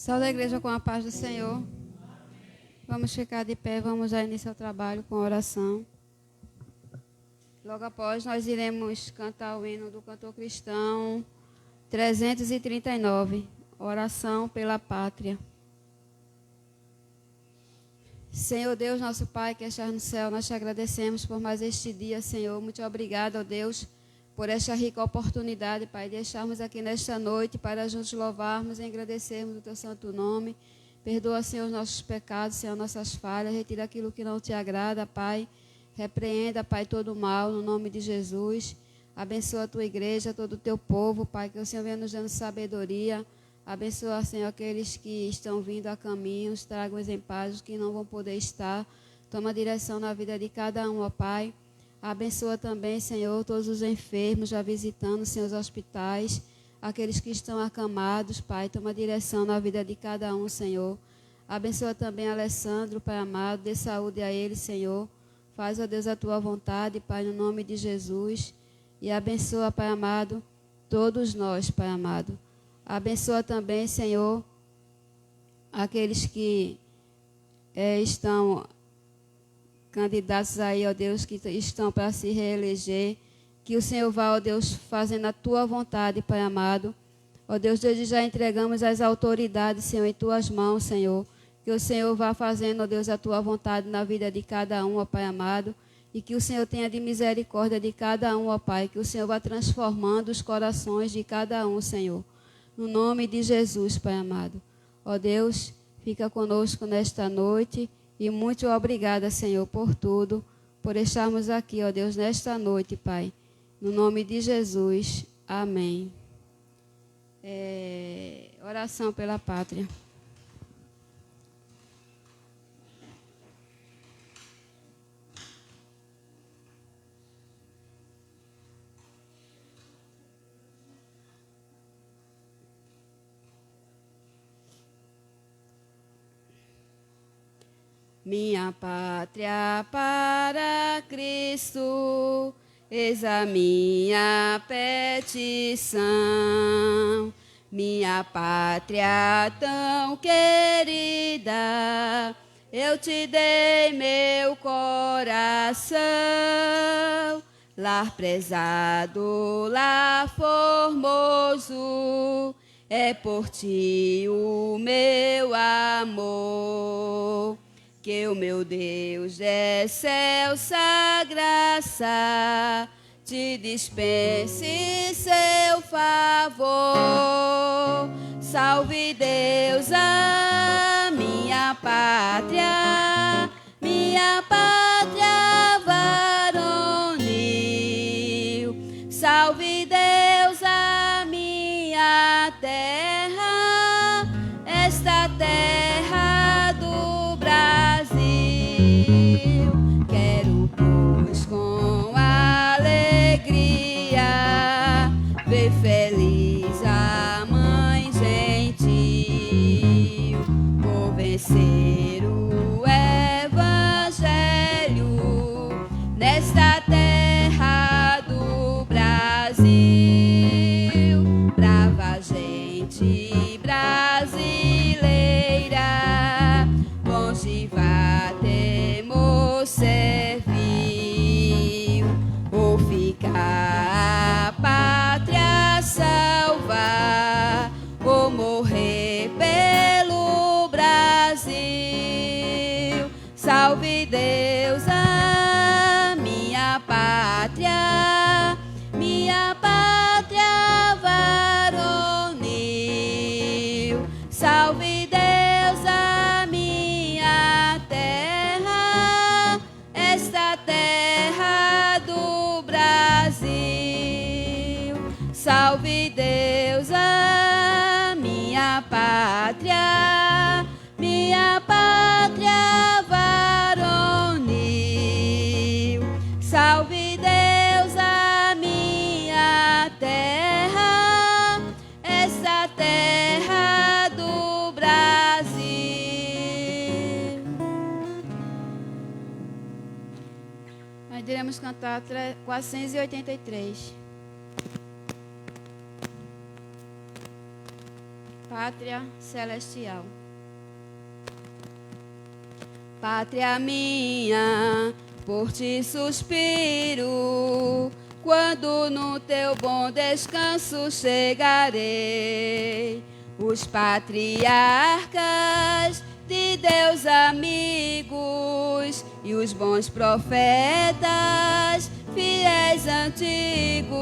Saúde a igreja com a paz do Senhor. Vamos ficar de pé, vamos já iniciar o trabalho com a oração. Logo após, nós iremos cantar o hino do cantor cristão 339, Oração pela Pátria. Senhor Deus, nosso Pai, que estás no céu, nós te agradecemos por mais este dia, Senhor. Muito obrigado, ó Deus, por esta rica oportunidade, Pai, de estarmos aqui nesta noite para juntos louvarmos e agradecermos o teu santo nome. Perdoa, Senhor, os nossos pecados, Senhor, nossas falhas. Retira aquilo que não te agrada, Pai. Repreenda, Pai, todo o mal, no nome de Jesus. Abençoa a tua igreja, todo o teu povo, Pai, que o Senhor venha nos dando sabedoria. Abençoa, Senhor, aqueles que estão vindo a caminhos, traga-os em paz, os que não vão poder estar. Toma direção na vida de cada um, ó Pai. Abençoa também, Senhor, todos os enfermos, já visitando, Senhor, os hospitais, aqueles que estão acamados, Pai. Toma direção na vida de cada um, Senhor. Abençoa também Alessandro, Pai amado, dê saúde a ele, Senhor. Faz, ó Deus, a tua vontade, Pai, no nome de Jesus. E abençoa, Pai amado, todos nós, Pai amado. Abençoa também, Senhor, aqueles que estão candidatos aí, ó Deus, que estão para se reeleger. Que o Senhor vá, ó Deus, fazendo a tua vontade, Pai amado. Ó Deus, desde já entregamos as autoridades, Senhor, em tuas mãos, Senhor. Que o Senhor vá fazendo, ó Deus, a tua vontade na vida de cada um, ó Pai amado. E que o Senhor tenha de misericórdia de cada um, ó Pai. Que o Senhor vá transformando os corações de cada um, Senhor. No nome de Jesus, Pai amado. Ó Deus, fica conosco nesta noite. E muito obrigada, Senhor, por tudo. Por estarmos aqui, ó Deus, nesta noite, Pai. No nome de Jesus. Amém. Oração pela pátria. Minha pátria para Cristo, eis a minha petição. Minha pátria tão querida, eu te dei meu coração. Lar prezado, lar formoso, é por ti o meu amor. Que o meu Deus de excelsa graça te dispense seu favor. Salve Deus a minha pátria varonil. Salve Deus a minha terra, esta terra do Brasil. Quero, pois, com alegria ver feliz a mãe gentil, por vencer o evangelho nesta terra do Brasil. Brava gente brasileira, longiva temor servil, ou ficar a pátria salvar, ou morrer pelo Brasil. Salve Deus a minha pátria varonil. Salve Deus a minha terra, esta terra do Brasil. Salve Deus a minha pátria varonil. Salve Deus a minha terra, esta terra do Brasil. Nós iremos cantar 483. Pátria Celestial. Pátria minha, por ti suspiro, quando no teu bom descanso chegarei. Os patriarcas de Deus amigos e os bons profetas, fiéis antigos,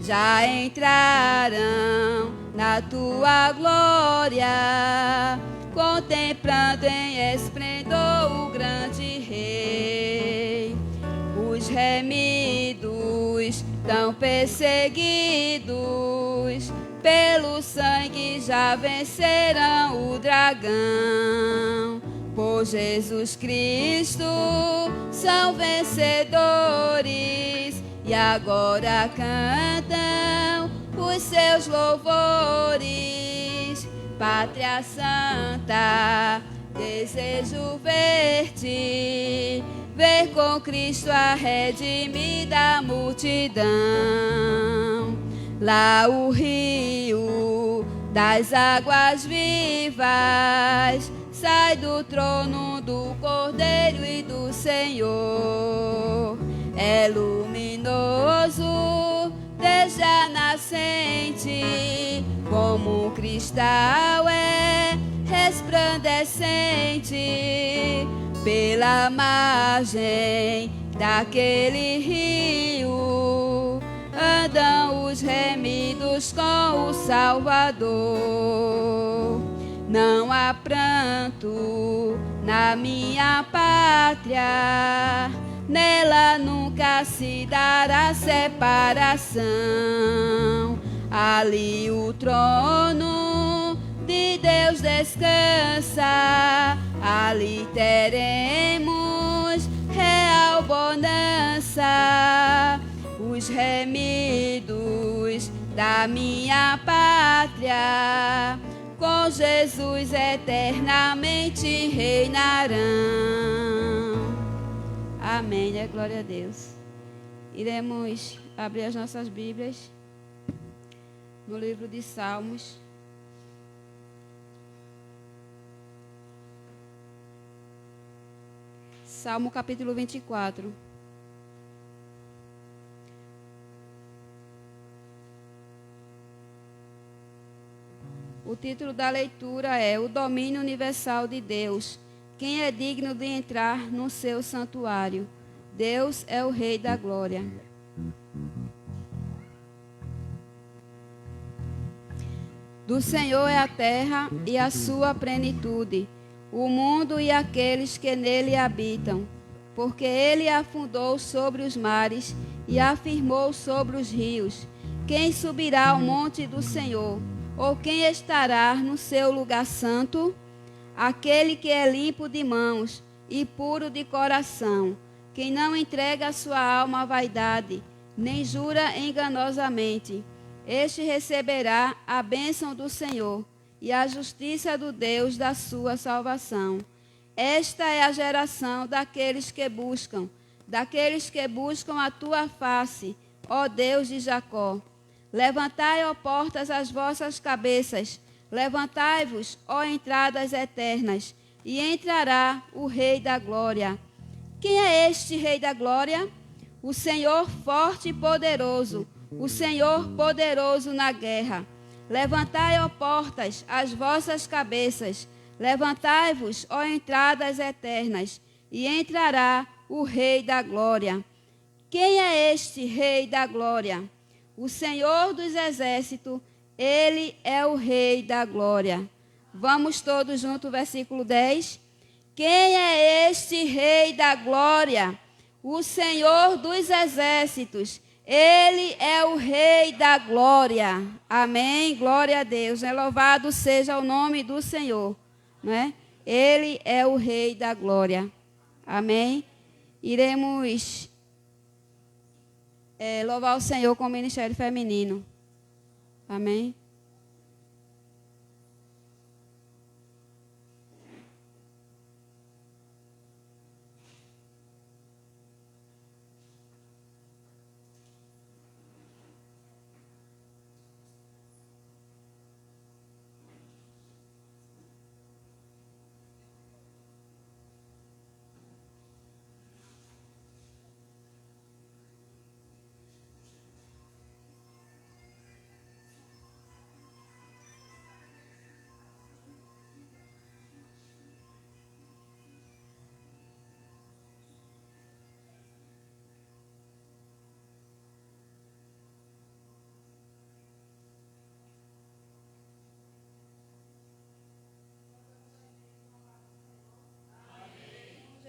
já entrarão na tua glória, contemplando em esplendor o grande Rei. Os remidos, tão perseguidos, pelo sangue já vencerão o dragão. Por Jesus Cristo são vencedores e agora cantam os seus louvores. Pátria Santa, desejo ver-te, ver com Cristo a redimida multidão. Lá o rio das águas vivas sai do trono do Cordeiro e do Senhor. É luminoso desde a nascente, como um cristal é resplandecente. Pela margem daquele rio andam os remidos com o Salvador. Não há pranto na minha pátria, nela nunca se dará separação. Ali o trono de Deus descansa, ali teremos real bonança. Os remidos da minha pátria com Jesus eternamente reinarão. Amém, né? Glória a Deus. Iremos abrir as nossas Bíblias no livro de Salmos. Salmo capítulo 24. O título da leitura é O Domínio Universal de Deus. Quem é digno de entrar no seu santuário? Deus é o Rei da Glória. Do Senhor é a terra e a sua plenitude, o mundo e aqueles que nele habitam. Porque ele afundou sobre os mares e afirmou sobre os rios. Quem subirá ao monte do Senhor? Ou quem estará no seu lugar santo? Aquele que é limpo de mãos e puro de coração, quem não entrega a sua alma à vaidade, nem jura enganosamente. Este receberá a bênção do Senhor e a justiça do Deus da sua salvação. Esta é a geração daqueles que buscam a tua face, ó Deus de Jacó. Levantai, ó portas, as vossas cabeças, levantai-vos, ó entradas eternas, e entrará o Rei da Glória. Quem é este Rei da Glória? O Senhor forte e poderoso, o Senhor poderoso na guerra. Levantai, ó portas, as vossas cabeças, levantai-vos, ó entradas eternas, e entrará o Rei da Glória. Quem é este Rei da Glória? O Senhor dos Exércitos, ele é o Rei da Glória. Vamos todos juntos, versículo 10. Quem é este Rei da Glória? O Senhor dos Exércitos, ele é o Rei da Glória. Amém? Glória a Deus. Louvado seja o nome do Senhor. Né? Ele é o Rei da Glória. Amém? Iremos louvar o Senhor com o ministério feminino. Amém?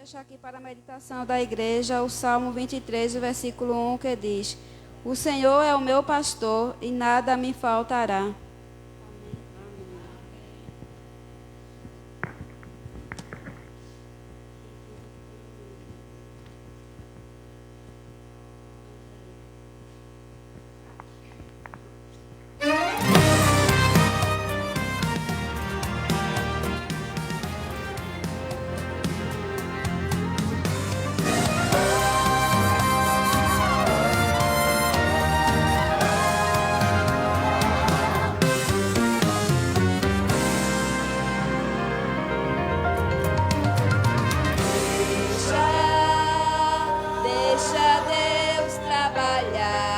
deixar aqui para a meditação da igreja o Salmo 23, versículo 1, que diz: O Senhor é o meu pastor e nada me faltará. Deixa Deus trabalhar,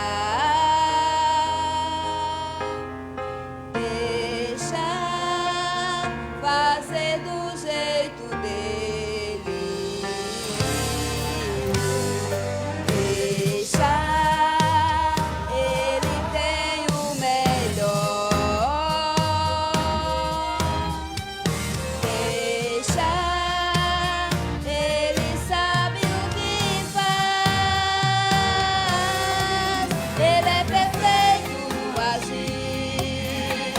deixa fazer do jeito dele, deixa, ele tem o melhor, deixa, ele sabe o que faz, ele é perfeito no agir,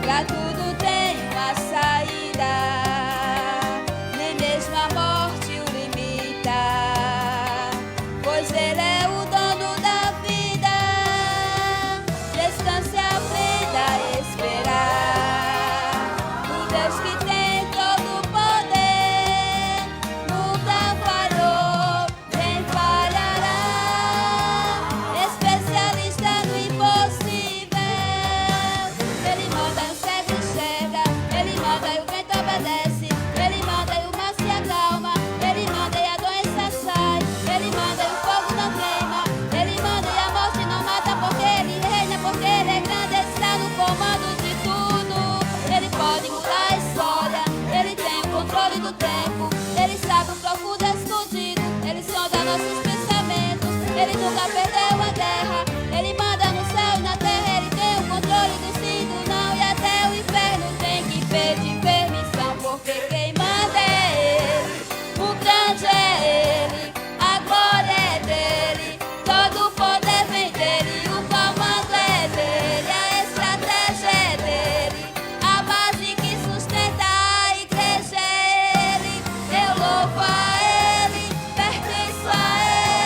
pra tudo tem uma saída, nem mesmo a morte o limita, pois ele é o dono da vida. Descanse, aprenda a esperar no Deus que tem todo o poder, nunca falhou, nem falhará, especialista no impossível. Ele manda e o cego enxerga, ele manda e o vento obedece, ele manda e o mar se acalma, ele manda e a doença sai, ele manda e o fogo não queima, ele manda e a morte não mata, porque ele reina, porque ele é grande, ele está no comando de tudo. Ele pode mudar a história, ele tem o controle do tempo, ele sabe o profundo escondido, ele sonda nossos pensamentos, ele nunca perdeu a guerra, ele manda no céu e na terra, ele tem o controle do sim, do não, e até o inferno tem que pedir permissão, porque quem manda é ele, o grande é ele, a glória é dele, todo o poder vem dele, o comando é dele, a estratégia é dele, a base que sustenta a igreja é ele. Eu louvo a ele, pertenço a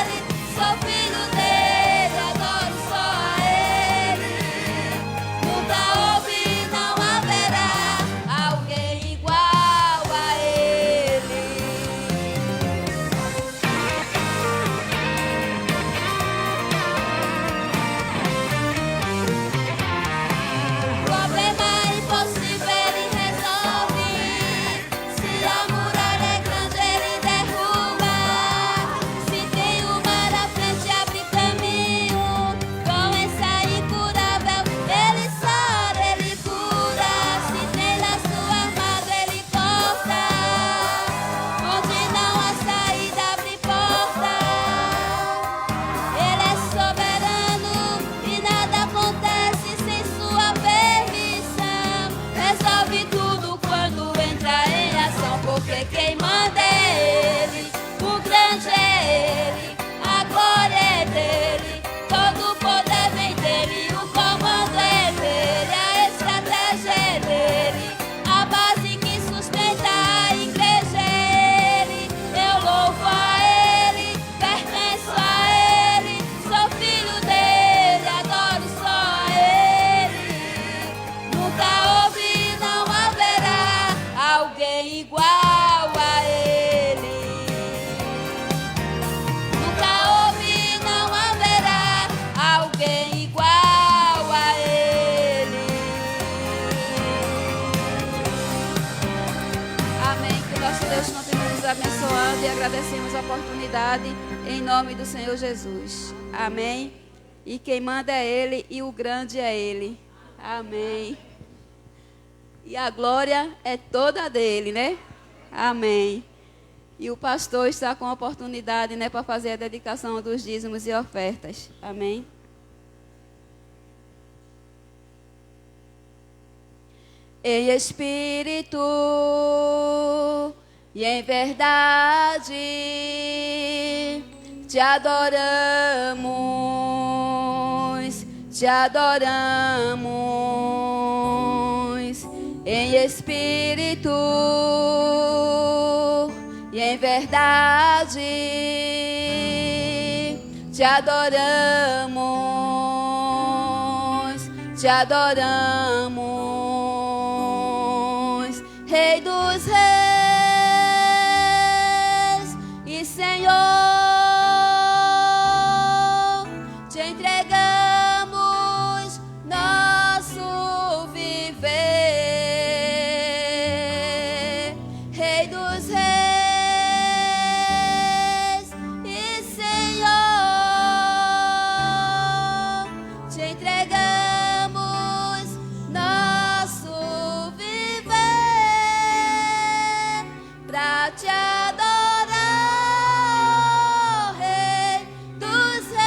ele, sou filho dele, adoro só a ele. Nunca houve e não haverá alguém igual a ele. Problema impossível ele resolve, se a muralha é grande ele derruba, se tem o mar à frente abre caminho, doença incurável ele sara, ele cura, se tem laço armado ele corta, onde não há saída abre porta. Ele é soberano e nada acontece sem sua permissão. Resolve tudo quando entra em ação, porque quem manda é ele, o grande é ele, a glória é dele, todo o poder vem dele, o comando é dele, a estratégia é dele, a base que sustenta a igreja é ele. Eu louvo a ele, pertenço a ele, sou filho dele, adoro só a ele. Nunca houve e não haverá alguém igual a ele. Nunca houve e não haverá alguém igual a ele. Amém. Que o nosso Deus continue nos abençoando e agradecemos a oportunidade em nome do Senhor Jesus. Amém. E quem manda é ele e o grande é ele. Amém. E a glória é toda dele, né? Amém. E o pastor está com a oportunidade, né, para fazer a dedicação dos dízimos e ofertas. Amém. Em espírito e em verdade te adoramos, te adoramos em espírito e em verdade te adoramos, te adoramos, Rei dos Reis e Senhor, te entregamos nosso viver, Rei dos Reis e Senhor, te entregamos nosso viver pra te adorar, Rei dos Reis.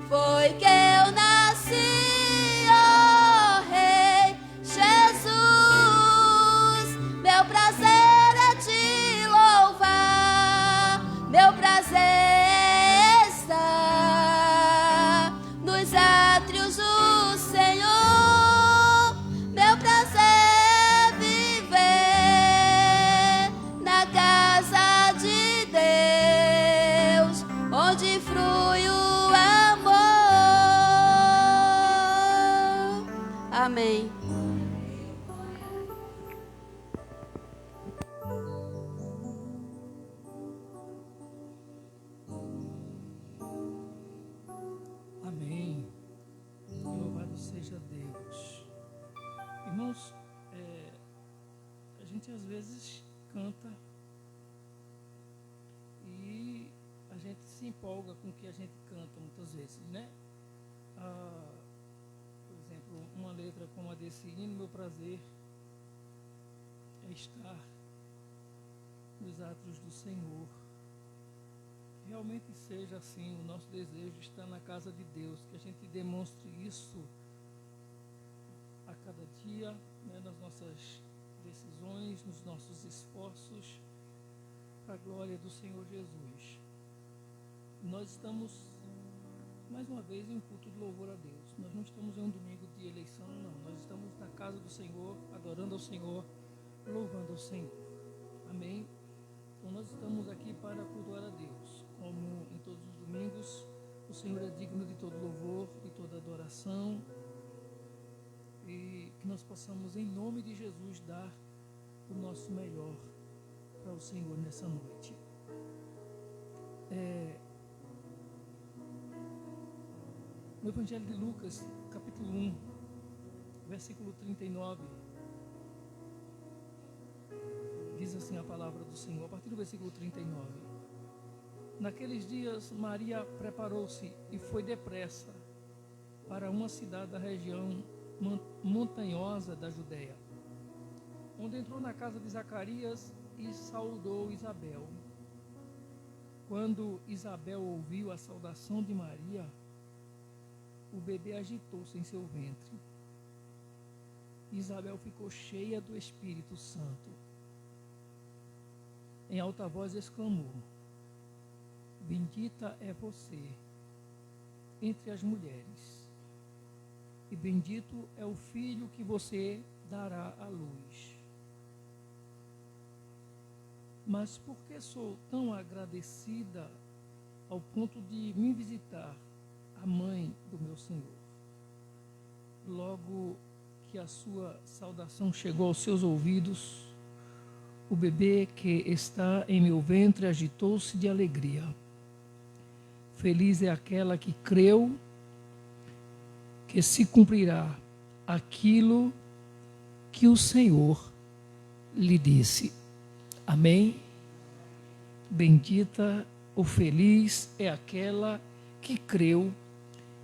Foi que eu nasci, ó Rei Jesus. Meu prazer é te louvar, meu prazer é estar nos átrios do Senhor. Meu prazer é viver na casa de Deus, onde flui o amor. Amém. Amém. Louvado seja Deus. Irmãos, a gente às vezes canta e a gente se empolga com o que a gente canta muitas vezes, né? Por exemplo, uma letra como a desse hino, meu prazer é estar nos átrios do Senhor. Realmente seja assim o nosso desejo, estar na casa de Deus, que a gente demonstre isso a cada dia, né, nas nossas decisões, nos nossos esforços, para a glória do Senhor Jesus. Nós estamos, mais uma vez, em um culto de louvor a Deus. Nós não estamos em um domingo de eleição, não. Nós estamos na casa do Senhor, adorando ao Senhor, louvando ao Senhor. Amém? Então nós estamos aqui para cultuar a Deus. Como em todos os domingos, o Senhor é digno de todo louvor, de toda adoração. E que nós possamos, em nome de Jesus, dar o nosso melhor para o Senhor nessa noite. No Evangelho de Lucas, capítulo 1, versículo 39, diz assim a palavra do Senhor, a partir do versículo 39. Naqueles dias, Maria preparou-se e foi depressa para uma cidade da região montanhosa da Judeia, onde entrou na casa de Zacarias e saudou Isabel. Quando Isabel ouviu a saudação de Maria, o bebê agitou-se em seu ventre. Isabel ficou cheia do Espírito Santo. Em alta voz exclamou: bendita é você entre as mulheres, e bendito é o filho que você dará à luz. Mas por que sou tão agradecida ao ponto de me visitar a mãe do meu Senhor? Logo que a sua saudação chegou aos seus ouvidos, o bebê que está em meu ventre agitou-se de alegria. Feliz é aquela que creu que se cumprirá aquilo que o Senhor lhe disse. Amém? Bendita ou feliz é aquela que creu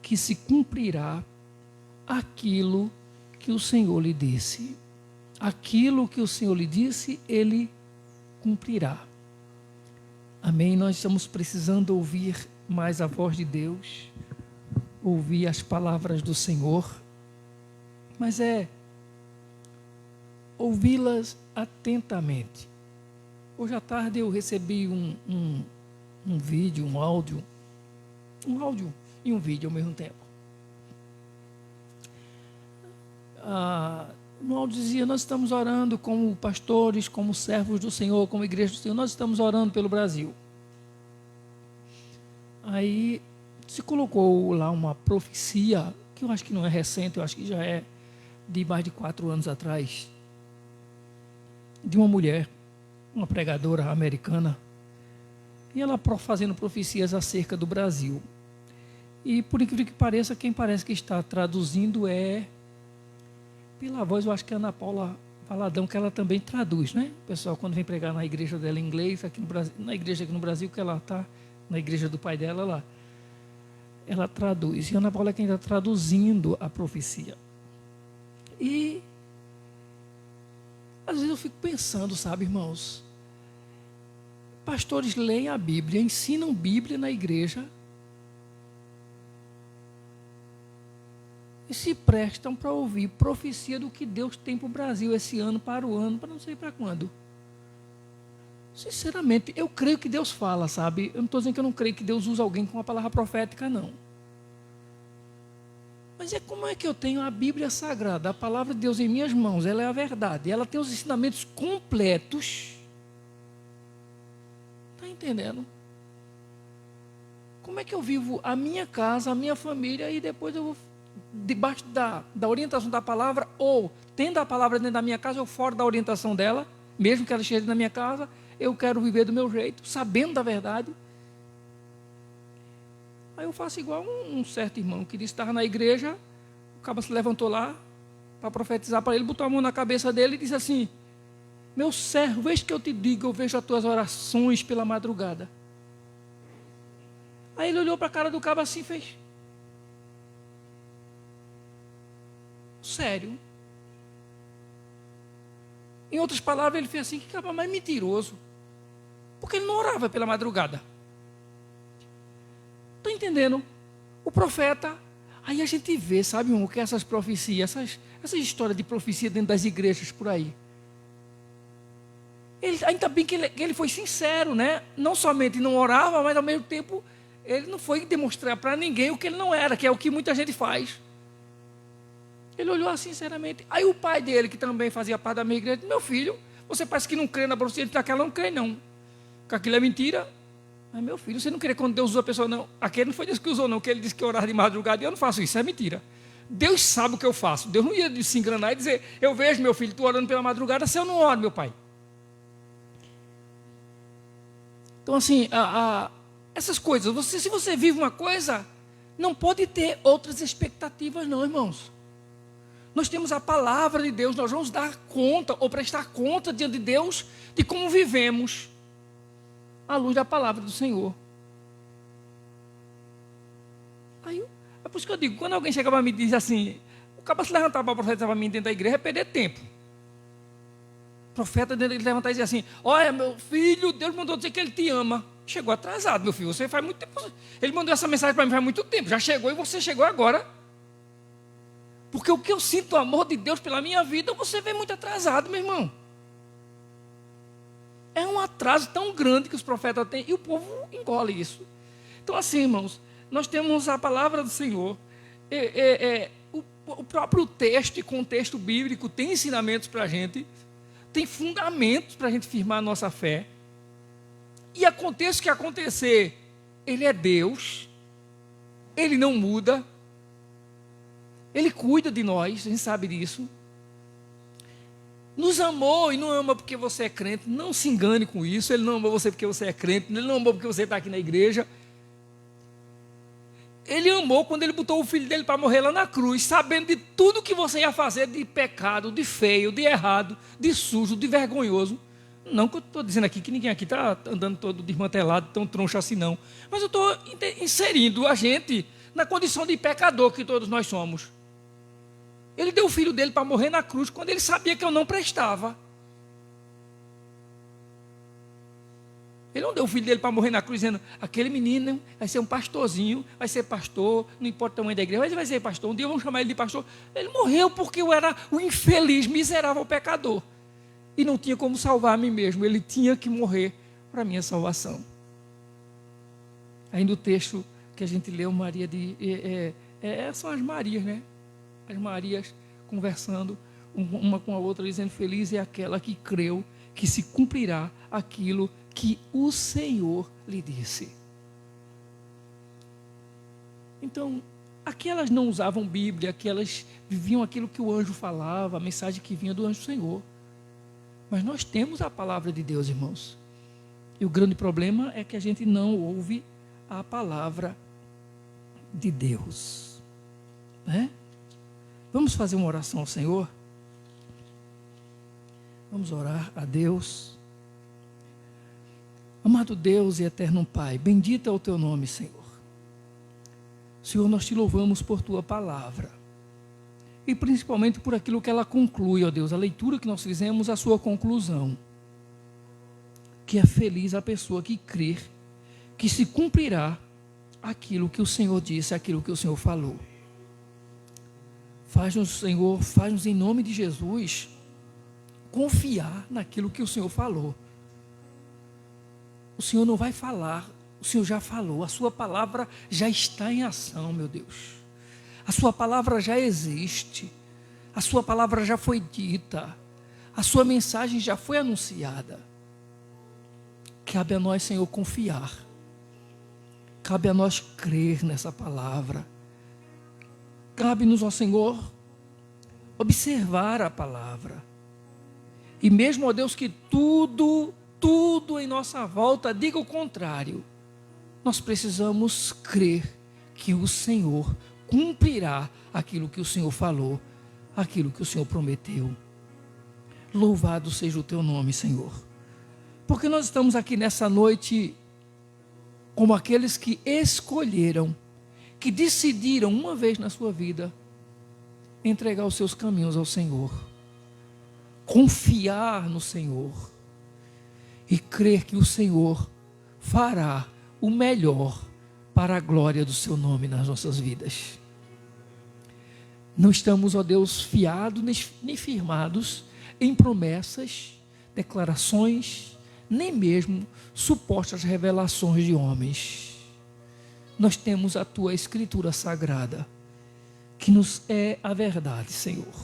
que se cumprirá aquilo que o Senhor lhe disse. Aquilo que o Senhor lhe disse, Ele cumprirá. Amém? Nós estamos precisando ouvir mais a voz de Deus, ouvir as palavras do Senhor, mas ouvi-las atentamente. Hoje à tarde eu recebi um vídeo, um áudio e um vídeo ao mesmo tempo. No áudio dizia: nós estamos orando como pastores, como servos do Senhor, como igreja do Senhor, nós estamos orando pelo Brasil. Aí se colocou lá uma profecia, que eu acho que não é recente, eu acho que já é de mais de 4 anos atrás, de uma mulher, uma pregadora americana, e ela fazendo profecias acerca do Brasil. E por incrível que pareça, quem parece que está traduzindo é, pela voz, eu acho que é a Ana Paula Valadão, que ela também traduz, né? O pessoal, quando vem pregar na igreja dela em inglês, aqui no Brasil, na igreja aqui no Brasil, que ela está, na igreja do pai dela lá, ela traduz. E a Ana Paula é quem está traduzindo a profecia. E às vezes eu fico pensando, sabe, irmãos, pastores leem a Bíblia, ensinam Bíblia na igreja e se prestam para ouvir profecia do que Deus tem para o Brasil esse ano, para o ano, para não sei para quando. Sinceramente, eu creio que Deus fala, sabe? Eu não estou dizendo que eu não creio que Deus usa alguém com uma palavra profética, não. Mas como é que eu tenho a Bíblia Sagrada, a palavra de Deus em minhas mãos? Ela é a verdade, ela tem os ensinamentos completos. Está entendendo? Como é que eu vivo a minha casa, a minha família, e depois eu vou debaixo da orientação da palavra, ou tendo a palavra dentro da minha casa, ou fora da orientação dela, mesmo que ela esteja na minha casa, eu quero viver do meu jeito, sabendo da verdade. Aí eu faço igual um certo irmão que disse que estava na igreja, o cabo se levantou lá para profetizar para ele, botou a mão na cabeça dele e disse assim: meu servo, veja que eu te digo, eu vejo as tuas orações pela madrugada. Aí ele olhou para a cara do cabo assim e fez: sério? Em outras palavras, ele fez assim: que cabo mais mentiroso, porque ele não orava pela madrugada. Está entendendo? O profeta, aí a gente vê, sabe, irmão, que essas profecias, essas histórias de profecia dentro das igrejas por aí, ainda bem que ele foi sincero, né? Não somente não orava, mas ao mesmo tempo ele não foi demonstrar para ninguém o que ele não era, que é o que muita gente faz. Ele olhou assim, sinceramente. Aí o pai dele, que também fazia parte da minha igreja, disse: meu filho, você parece que não crê na profecia, daquela não crê não, que aquilo é mentira. Mas meu filho, você não crê quando Deus usa a pessoa, não. Aquele não foi Deus que usou, não, que ele disse que orava de madrugada, e eu não faço isso, é mentira. Deus sabe o que eu faço. Deus não ia se enganar e dizer: eu vejo, meu filho, tu orando pela madrugada, se eu não oro, meu pai. Então assim, essas coisas, se você vive uma coisa, não pode ter outras expectativas não, irmãos. Nós temos a palavra de Deus, nós vamos dar conta, ou prestar conta diante de Deus, de como vivemos, à luz da palavra do Senhor. Aí, é por isso que eu digo, quando alguém chega para mim e diz assim, o cara se levantar para profetizar para mim dentro da igreja é perder tempo. O profeta dentro de levantar e dizer assim: olha, meu filho, Deus mandou dizer que Ele te ama. Chegou atrasado, meu filho, você faz muito tempo. Ele mandou essa mensagem para mim faz muito tempo, já chegou e você chegou agora. Porque o que eu sinto, o amor de Deus pela minha vida, você vê muito atrasado, meu irmão. É um atraso tão grande que os profetas têm, e o povo engole isso. Então assim, irmãos, nós temos a palavra do Senhor, o próprio texto e contexto bíblico tem ensinamentos para a gente, tem fundamentos para a gente firmar a nossa fé, e aconteça o que acontecer, Ele é Deus, Ele não muda, Ele cuida de nós, a gente sabe disso. Nos amou e não ama porque você é crente, não se engane com isso. Ele não amou você porque você é crente, Ele não amou porque você está aqui na igreja. Ele amou quando Ele botou o filho dele para morrer lá na cruz, sabendo de tudo que você ia fazer de pecado, de feio, de errado, de sujo, de vergonhoso. Não que eu estou dizendo aqui que ninguém aqui está andando todo desmantelado, tão troncho assim não. Mas eu estou inserindo a gente na condição de pecador que todos nós somos. Ele deu o filho dele para morrer na cruz quando Ele sabia que eu não prestava. Ele não deu o filho dele para morrer na cruz, dizendo, aquele menino vai ser um pastorzinho, vai ser pastor, não importa o tamanho da igreja, mas ele vai ser pastor, um dia vamos chamar ele de pastor. Ele morreu porque eu era o infeliz, miserável pecador. E não tinha como salvar a mim mesmo, ele tinha que morrer para a minha salvação. Ainda o texto que a gente leu, Maria são as Marias, né? As Marias conversando uma com a outra, dizendo, feliz é aquela que creu que se cumprirá aquilo que o Senhor lhe disse. Então, aquelas não usavam Bíblia, aquelas viviam aquilo que o anjo falava, a mensagem que vinha do anjo do Senhor. Mas nós temos a palavra de Deus, irmãos. E o grande problema é que a gente não ouve a palavra de Deus. Né? Vamos fazer uma oração ao Senhor? Vamos orar a Deus. Amado Deus e eterno Pai, bendito é o teu nome, Senhor. Senhor, nós te louvamos por tua palavra. E principalmente por aquilo que ela conclui, ó Deus, a leitura que nós fizemos, a sua conclusão. Que é feliz a pessoa que crer que se cumprirá aquilo que o Senhor disse, aquilo que o Senhor falou. Faz-nos, Senhor, faz-nos em nome de Jesus confiar naquilo que o Senhor falou. O Senhor não vai falar, o Senhor já falou, a sua palavra já está em ação, meu Deus. A sua palavra já existe, a sua palavra já foi dita, a sua mensagem já foi anunciada. Cabe a nós, Senhor, confiar. Cabe a nós crer nessa palavra. Cabe-nos, ó Senhor, observar a palavra. E mesmo, ó Deus, que tudo em nossa volta diga o contrário, nós precisamos crer que o Senhor cumprirá aquilo que o Senhor falou, aquilo que o Senhor prometeu. Louvado seja o teu nome, Senhor. Porque nós estamos aqui nessa noite como aqueles que escolheram, que decidiram uma vez na sua vida entregar os seus caminhos ao Senhor, confiar no Senhor e crer que o Senhor fará o melhor para a glória do seu nome nas nossas vidas. Não estamos, ó Deus, fiados nem firmados em promessas, declarações, nem mesmo supostas revelações de homens. Nós temos a tua escritura sagrada, que nos é a verdade, Senhor,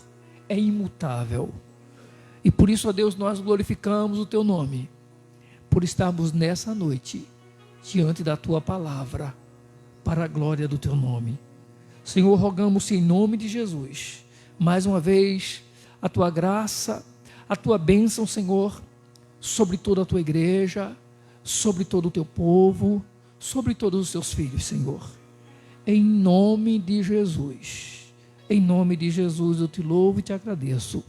é imutável. E por isso, ó Deus, nós glorificamos o teu nome, por estarmos nessa noite diante da tua palavra, para a glória do teu nome. Senhor, rogamos-te em nome de Jesus, mais uma vez, a tua graça, a tua bênção, Senhor, sobre toda a tua igreja, sobre todo o teu povo, sobre todos os teus filhos, Senhor. Em nome de Jesus, eu te louvo e te agradeço.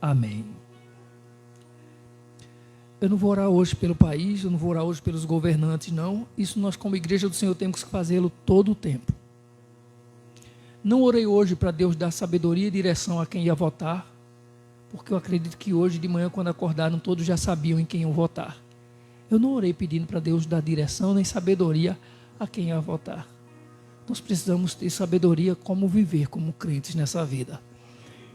Amém. Eu não vou orar hoje pelo país, eu não vou orar hoje pelos governantes, não. Isso nós, como igreja do Senhor, temos que fazê-lo todo o tempo. Não orei hoje para Deus dar sabedoria e direção a quem ia votar, porque eu acredito que hoje de manhã, quando acordaram, todos já sabiam em quem iam votar. Eu não orei pedindo para Deus dar direção nem sabedoria a quem ia votar. Nós precisamos ter sabedoria como viver como crentes nessa vida.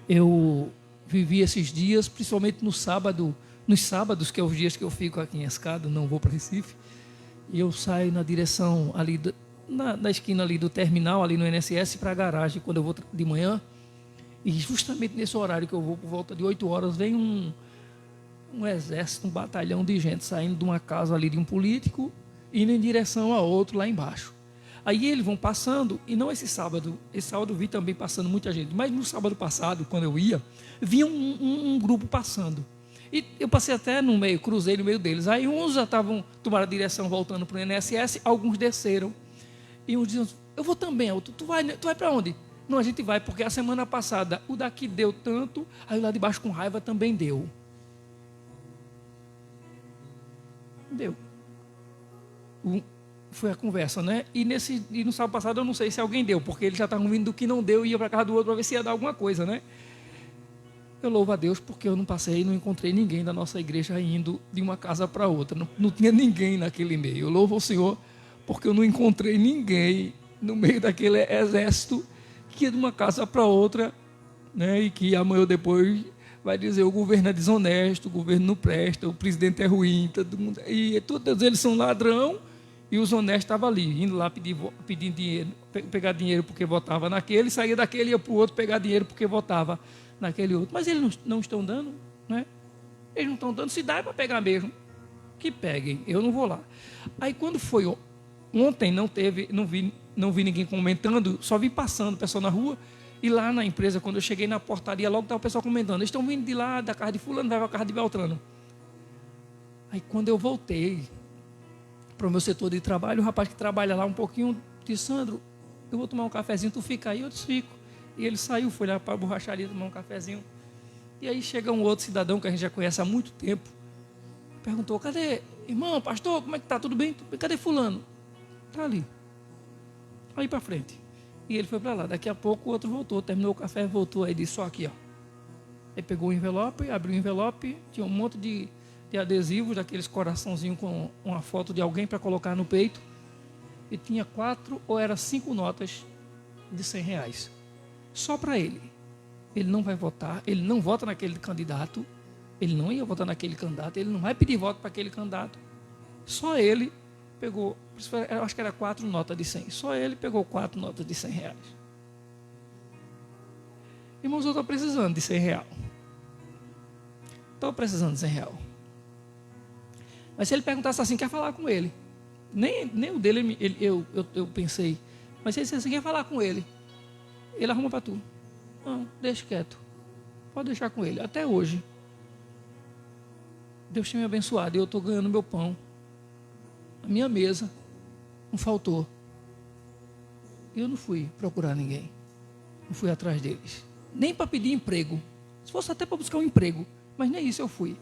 Eu vivi esses dias, principalmente nos sábados, que é os dias que eu fico aqui em Escada, não vou para Recife, e eu saio na direção ali, na esquina ali do terminal, ali no INSS, para a garagem, quando eu vou de manhã, e justamente nesse horário que eu vou, por volta de 8 horas, vem um exército, um batalhão de gente saindo de uma casa ali de um político, indo em direção a outro lá embaixo. Aí eles vão passando, e não esse sábado eu vi também passando muita gente, mas no sábado passado, quando eu ia, vinha um grupo passando. E eu passei até no meio, cruzei no meio deles. Aí uns já tomaram a direção voltando para o INSS, alguns desceram. E uns diziam, eu vou também, tu vai para onde? Não, a gente vai, porque a semana passada o daqui deu tanto, aí o lá de baixo com raiva também deu. Deu. Foi a conversa, né? E no sábado passado eu não sei se alguém deu, porque eles já estavam vindo do que não deu e ia para casa do outro para ver se ia dar alguma coisa, né? Eu louvo a Deus porque eu não encontrei ninguém da nossa igreja indo de uma casa para outra. Não tinha ninguém naquele meio. Eu louvo ao Senhor porque eu não encontrei ninguém no meio daquele exército que ia de uma casa para outra, né? E que amanhã ou depois vai dizer: o governo é desonesto, o governo não presta, o presidente é ruim, todo mundo, e todos eles são ladrão, e os honestos estavam ali, indo lá pedir dinheiro, pegar dinheiro porque votava naquele, saía daquele e ia para o outro pegar dinheiro porque votava naquele outro. Mas eles não estão dando, né? Eles não estão dando, se dá é para pegar mesmo. Que peguem, eu não vou lá. Aí quando foi ontem, não vi ninguém comentando, só vi passando o pessoal na rua. E lá na empresa, quando eu cheguei na portaria, logo estava o pessoal comentando: eles estão vindo de lá, da casa de fulano, vai para a casa de Beltrano. Aí quando eu voltei para o meu setor de trabalho, o rapaz que trabalha lá um pouquinho disse: Sandro, eu vou tomar um cafezinho, tu fica aí? Eu disse: fico. E ele saiu, foi lá para a borracharia tomar um cafezinho. E aí chega um outro cidadão que a gente já conhece há muito tempo, perguntou: cadê, irmão, pastor, como é que está? Tudo bem? Cadê fulano? Está ali. Aí para frente. E ele foi para lá. Daqui a pouco o outro voltou, terminou o café, voltou. Aí disse: só aqui, ó. Aí pegou o envelope, abriu o envelope, tinha um monte de adesivos, daqueles coraçãozinhos com uma foto de alguém para colocar no peito. E tinha 4 ou era 5 notas de R$100. Só para ele. Ele não vai votar, ele não vota naquele candidato, ele não ia votar naquele candidato, ele não vai pedir voto para aquele candidato. Só ele pegou, eu acho que era 4 notas de 100. Só ele pegou 4 notas de R$100. Irmãos, eu estou precisando de R$100. Estou precisando de R$100. Mas se ele perguntasse assim, quer falar com ele? Nem o dele, eu pensei. Mas se ele disse assim, quer falar com ele? Ele arruma para tu. Não, deixa quieto. Pode deixar com ele. Até hoje, Deus tem me abençoado e eu estou ganhando meu pão. A minha mesa não faltou. Eu não fui procurar ninguém. Não fui atrás deles. Nem para pedir emprego. Se fosse até para buscar um emprego. Mas nem isso eu fui.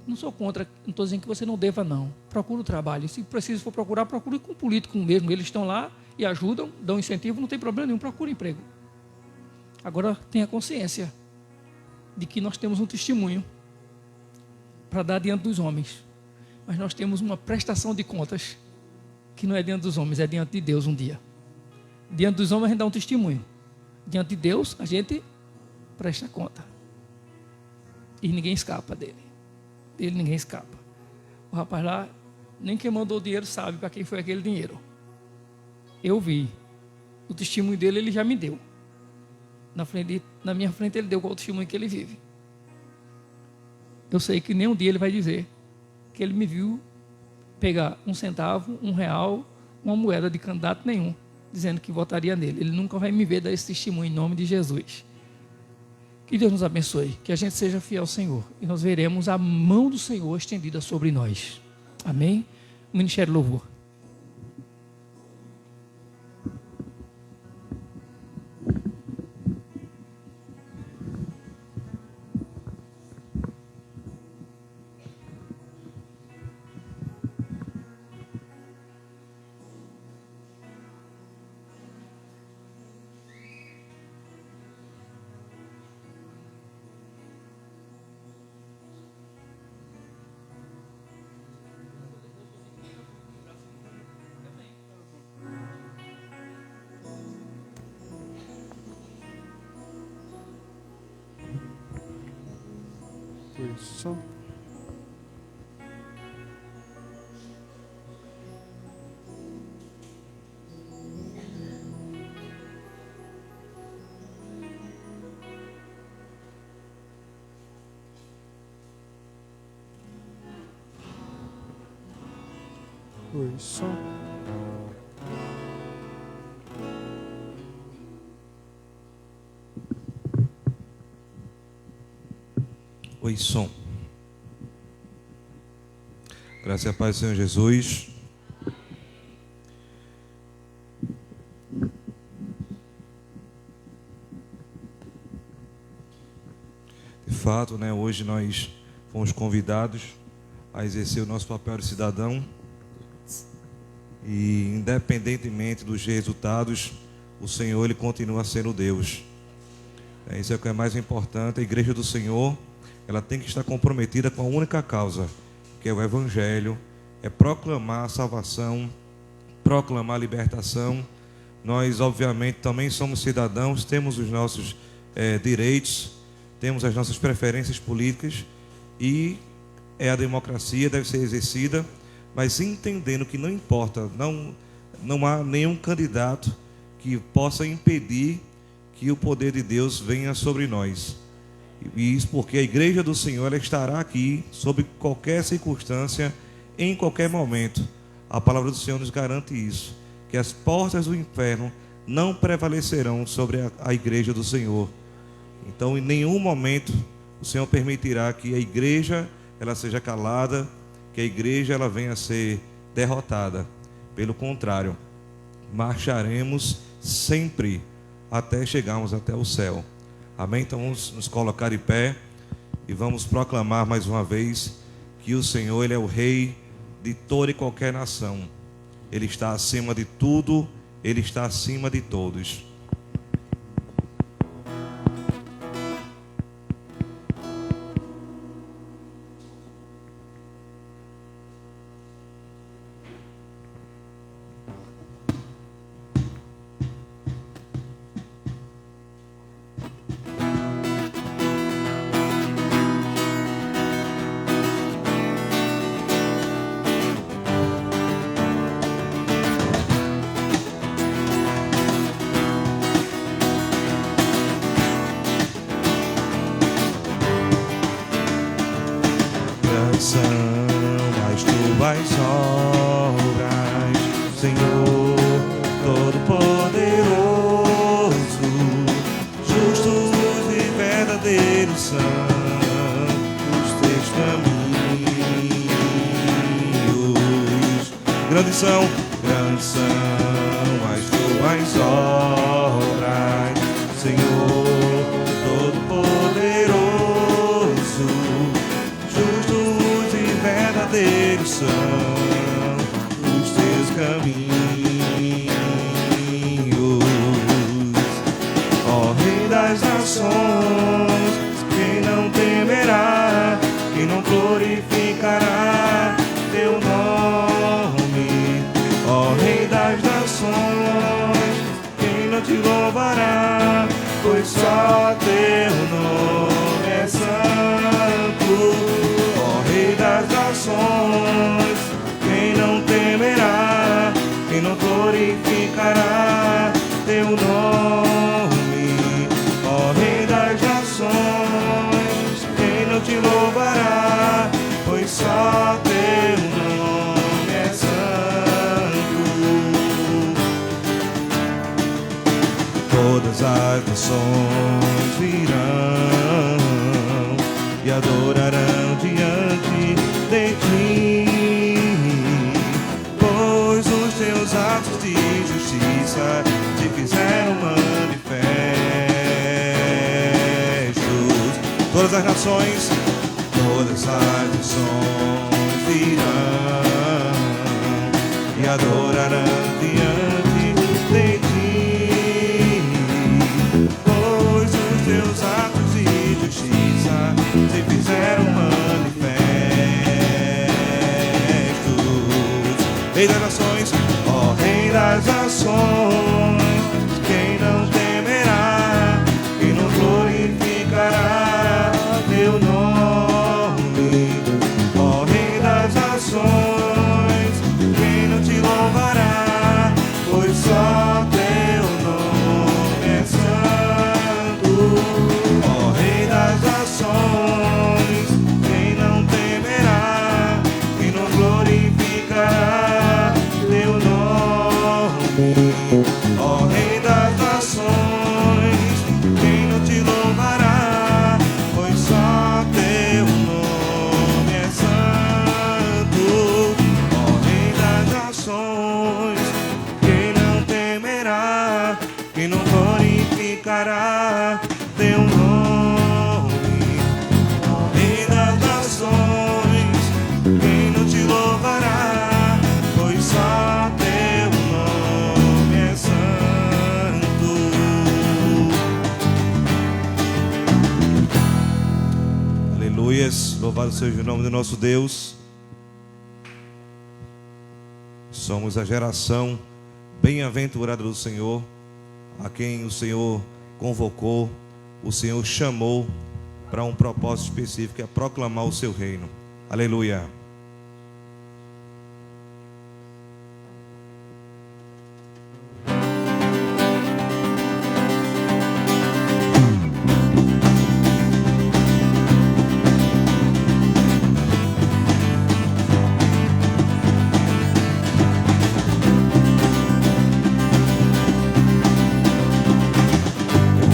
Não sou contra, não estou dizendo que você não deva, não. Procure o trabalho. Se preciso for procurar, procure com o político mesmo. Eles estão lá e ajudam, dão incentivo, não tem problema nenhum. Procure emprego. Agora tenha consciência de que nós temos um testemunho para dar diante dos homens. Mas nós temos uma prestação de contas que não é diante dos homens, é diante de Deus um dia. Diante dos homens a gente dá um testemunho. Diante de Deus a gente presta conta. E ninguém escapa dele. Dele ninguém escapa. O rapaz lá, nem quem mandou o dinheiro sabe para quem foi aquele dinheiro. Eu vi. O testemunho dele ele já me deu. Na minha frente ele deu qual o testemunho que ele vive. Eu sei que nem um dia ele vai dizer que ele me viu pegar 1 centavo, R$1, uma moeda de candidato nenhum, dizendo que votaria nele. Ele nunca vai me ver dar esse testemunho em nome de Jesus. Que Deus nos abençoe, que a gente seja fiel ao Senhor e nós veremos a mão do Senhor estendida sobre nós. Amém? O Ministério Louvor. Isso. Isso. Oi, som. Graças a paz do Senhor Jesus. De fato, né, hoje nós fomos convidados a exercer o nosso papel de cidadão. E independentemente dos resultados, o Senhor ele continua sendo Deus. Isso é o que é mais importante. A igreja do Senhor, ela tem que estar comprometida com a única causa, que é o Evangelho, é proclamar a salvação, proclamar a libertação. Nós, obviamente, também somos cidadãos, temos os nossos direitos, temos as nossas preferências políticas, e a democracia deve ser exercida, mas entendendo que não importa, não há nenhum candidato que possa impedir que o poder de Deus venha sobre nós. E isso porque a igreja do Senhor, ela estará aqui sob qualquer circunstância, em qualquer momento. A palavra do Senhor nos garante isso, que as portas do inferno não prevalecerão sobre a igreja do Senhor. Então, em nenhum momento o Senhor permitirá que a igreja ela seja calada, que a igreja ela venha a ser derrotada. Pelo contrário, marcharemos sempre até chegarmos até o céu. Amém? Então vamos nos colocar de pé e vamos proclamar mais uma vez que o Senhor, Ele é o Rei de toda e qualquer nação. Ele está acima de tudo, Ele está acima de todos. As tuas obras, Senhor Todo-Poderoso, justos e verdadeiros são os teus caminhos. Grandes são as tuas obras, Senhor Todo-Poderoso, justos e verdadeiros são os teus caminhos. Ó Rei das nações, quem não temerá, quem não glorificará teu nome? Ó Rei das nações, quem não te louvará, pois só teu nome é santo. Rei das nações, quem não temerá, quem não glorificará teu nome? Ó Rei das nações, quem não te louvará, pois só teu nome é santo. Todas as nações virão e adorarão diante de ti, pois os teus atos de justiça te fizeram manifestos. Todas as nações virão e adorarão diante de ti, pois os teus atos de justiça se fizeram manifestos. Rei das nações, ó Rei das nações, quem não temerá, quem não glorificará teu nome? Ó Rei das nações, quem não te louvará, pois só teu nome é santo. Ó Rei das nações, Aleluias, louvado seja o nome do nosso Deus. Somos a geração bem-aventurada do Senhor, a quem o Senhor convocou, o Senhor chamou para um propósito específico, que é proclamar o seu reino. Aleluia.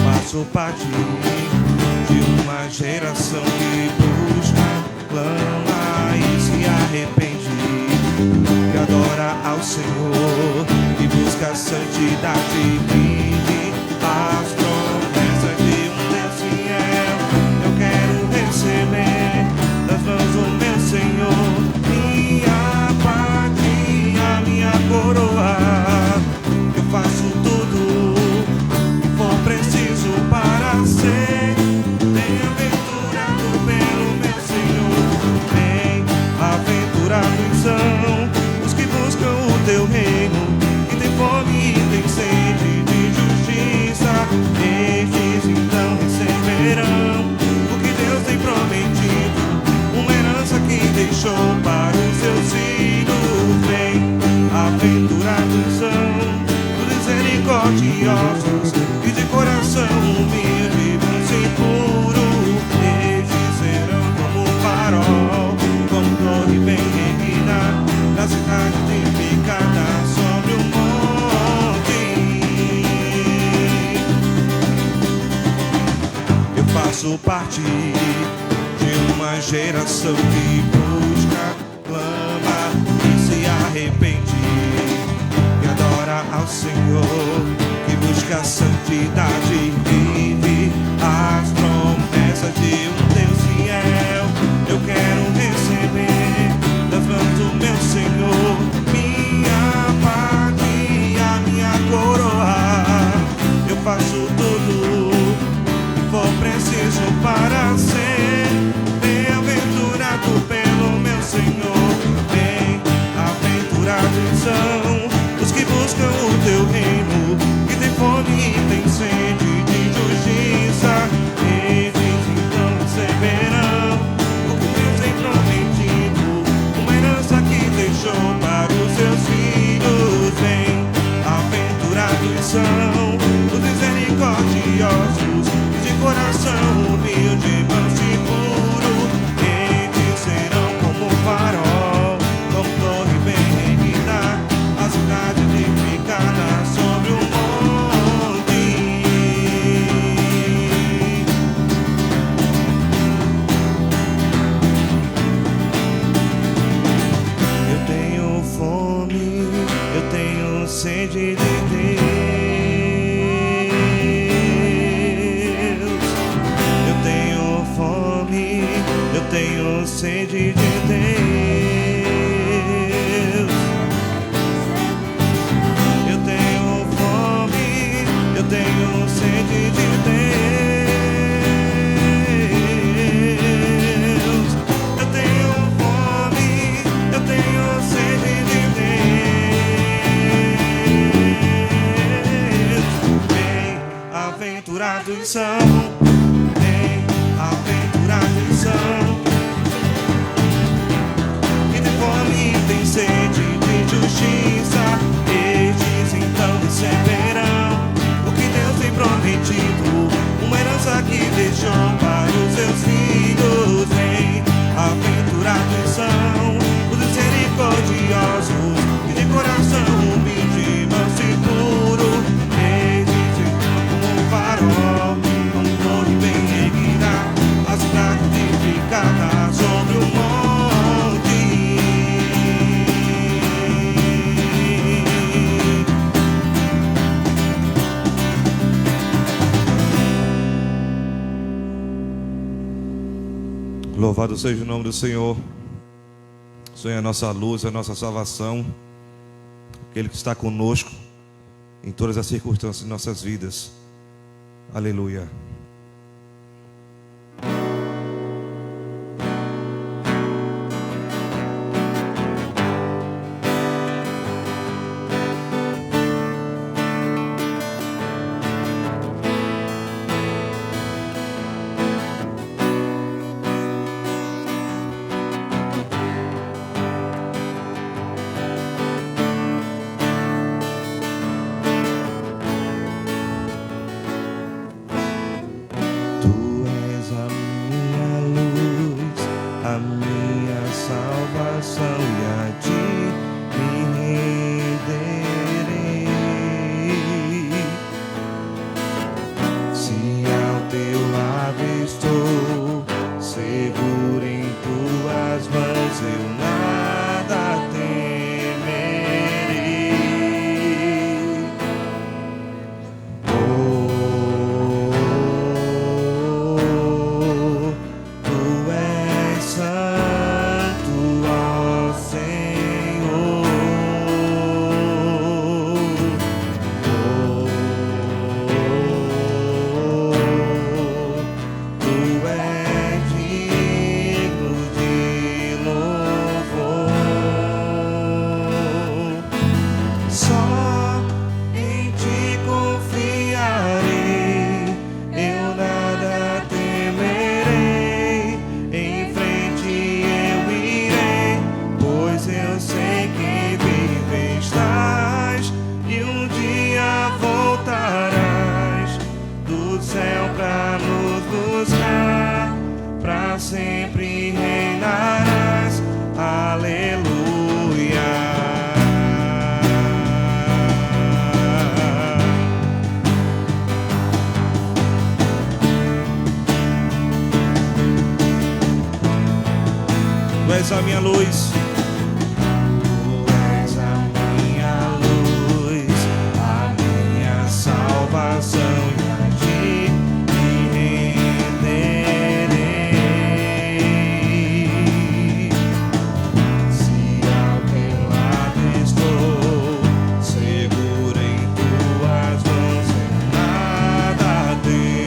Faço parte de uma geração que busca, clama e se arrepende, que adora ao Senhor e busca a santidade, vive as promessas de um Deus fiel. Eu quero receber das mãos do meu Senhor minha pátria, minha coroa. Eu faço tudo que for preciso para ser bem-aventurado pelo meu Senhor. Bem-aventurados são os que buscam o teu reino, que tem fome e tem sede de justiça. Estes então receberão o que Deus tem prometido, uma herança que deixou para os seus filhos. Bem-aventurados são os misericordiosos e de coração humilde, manso e puro. Estes serão como um farol, como torre bem erguida na cidade edificada sobre o monte. Eu faço parte de uma geração que busca, clama e se arrepende, que adora ao Senhor, que busca a santidade, vive as promessas de um Deus fiel. Eu quero receber das mãos do meu Senhor minha pátria, minha coroa. Eu faço tudo que for preciso para ser bem-aventurado pelo meu Senhor. Bem-aventurados são os que buscam o teu reino, que tem fome e tem sede de justiça. Eles então receberão o que Deus tem prometido, uma herança que deixou para os seus filhos. Bem-aventurados são os misericordiosos, de coração humilde, manso e puro. Eles serão como um farol, como torre bem erguida, a cidade edificada sobre o monte. Eu tenho fome, eu tenho sede de Deus. Eu tenho fome, eu tenho sede de Deus. Eu tenho fome, eu tenho sede de Deus. Eu tenho fome, eu tenho sede de Deus. Bem-aventurados são, bem-aventurados são, que tem fome e tem sede de justiça. Estes então receberão o que Deus tem prometido, uma herança que deixou para os seus filhos. Bem-aventurados são os misericordiosos e de coração humilde, manso e puro. Estes então como um farol, como torre bem erguida, a cidade edificada sobre o monte. Louvado seja o nome do Senhor. O Senhor é a nossa luz, a nossa salvação, aquele que está conosco em todas as circunstâncias de nossas vidas. Aleluia. és a minha luz. Tu és a minha luz, a minha salvação, e a ti me renderei. Se ao teu lado estou, seguro em tuas mãos, em nada temerei.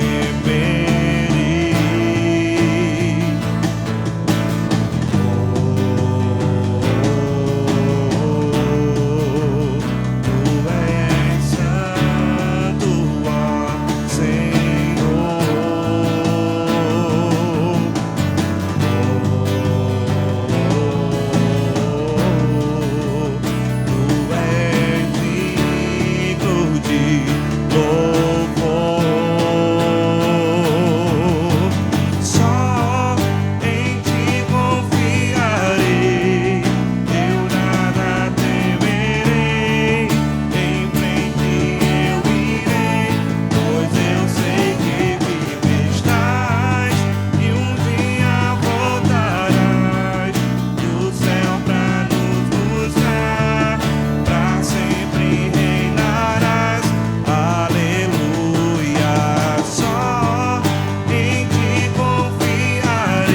Tu és santo, ó Senhor. Tu és digno de louvor. Só em ti confiarei, eu nada temerei. Em frente eu irei, pois eu sei que vive estás, e um dia voltarás do céu pra nos buscar, pra sempre reinarás. Aleluia. Só em ti confiarei,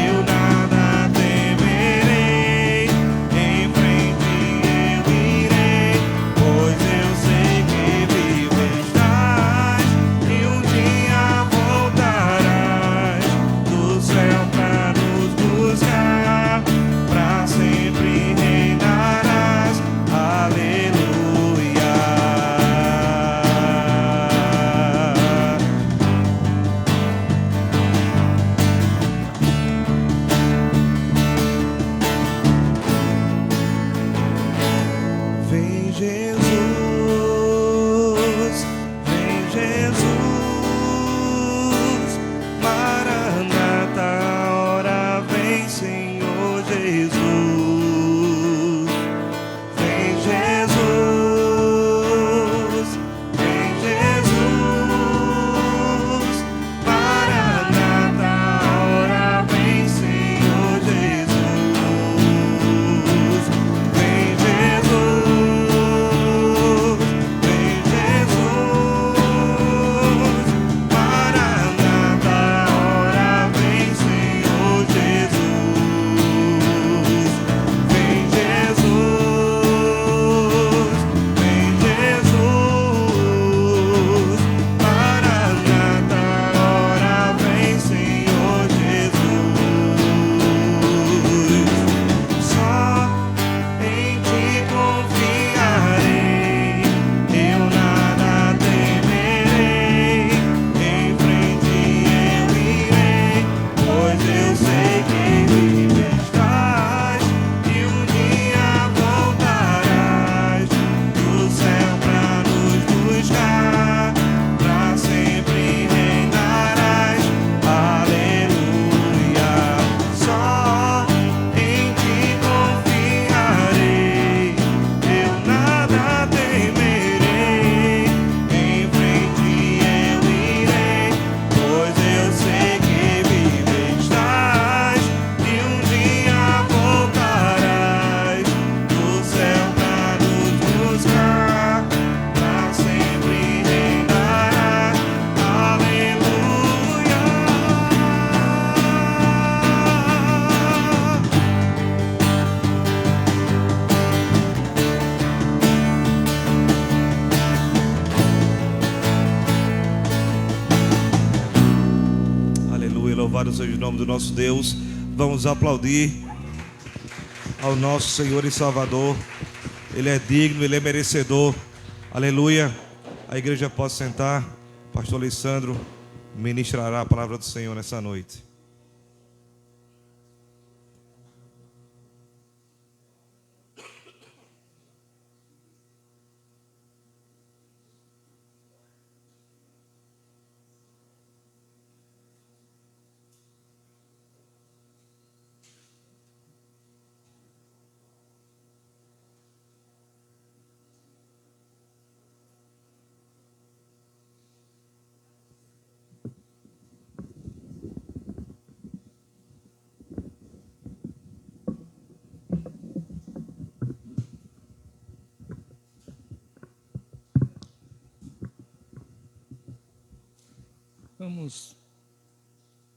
eu nada temerei. Em frente eu irei, pois eu sei que vive estás, e um dia voltarás do céu pra nos buscar, pra sempre reinarás. Aleluia. Vem Jesus, vem Jesus, Maranata, ora vem Senhor Jesus. Vem Jesus, vem Jesus, Maranata, ora vem Senhor Jesus. Vem Jesus, vem Jesus, Maranata, ora vem Senhor Jesus. Vem Jesus, vem Jesus, Maranata, ora vem Senhor Jesus. Só em ti confiarei, eu nada temerei. Em frente eu irei, pois eu sei que vive estás, e um dia voltarás do céu pra nos buscar, pra sempre reinarás. Aleluia. Só em ti confiarei, eu nada temerei. Em frente eu irei, pois eu sei que vive estás, e um dia voltarás do céu pra nos buscar, pra sempre reinarás. Aleluia. Aleluia, louvado seja o nome do nosso Deus. Vamos aplaudir ao nosso Senhor e Salvador. Ele é digno, Ele é merecedor. Aleluia. A igreja pode sentar. Pastor Alessandro ministrará a palavra do Senhor nessa noite.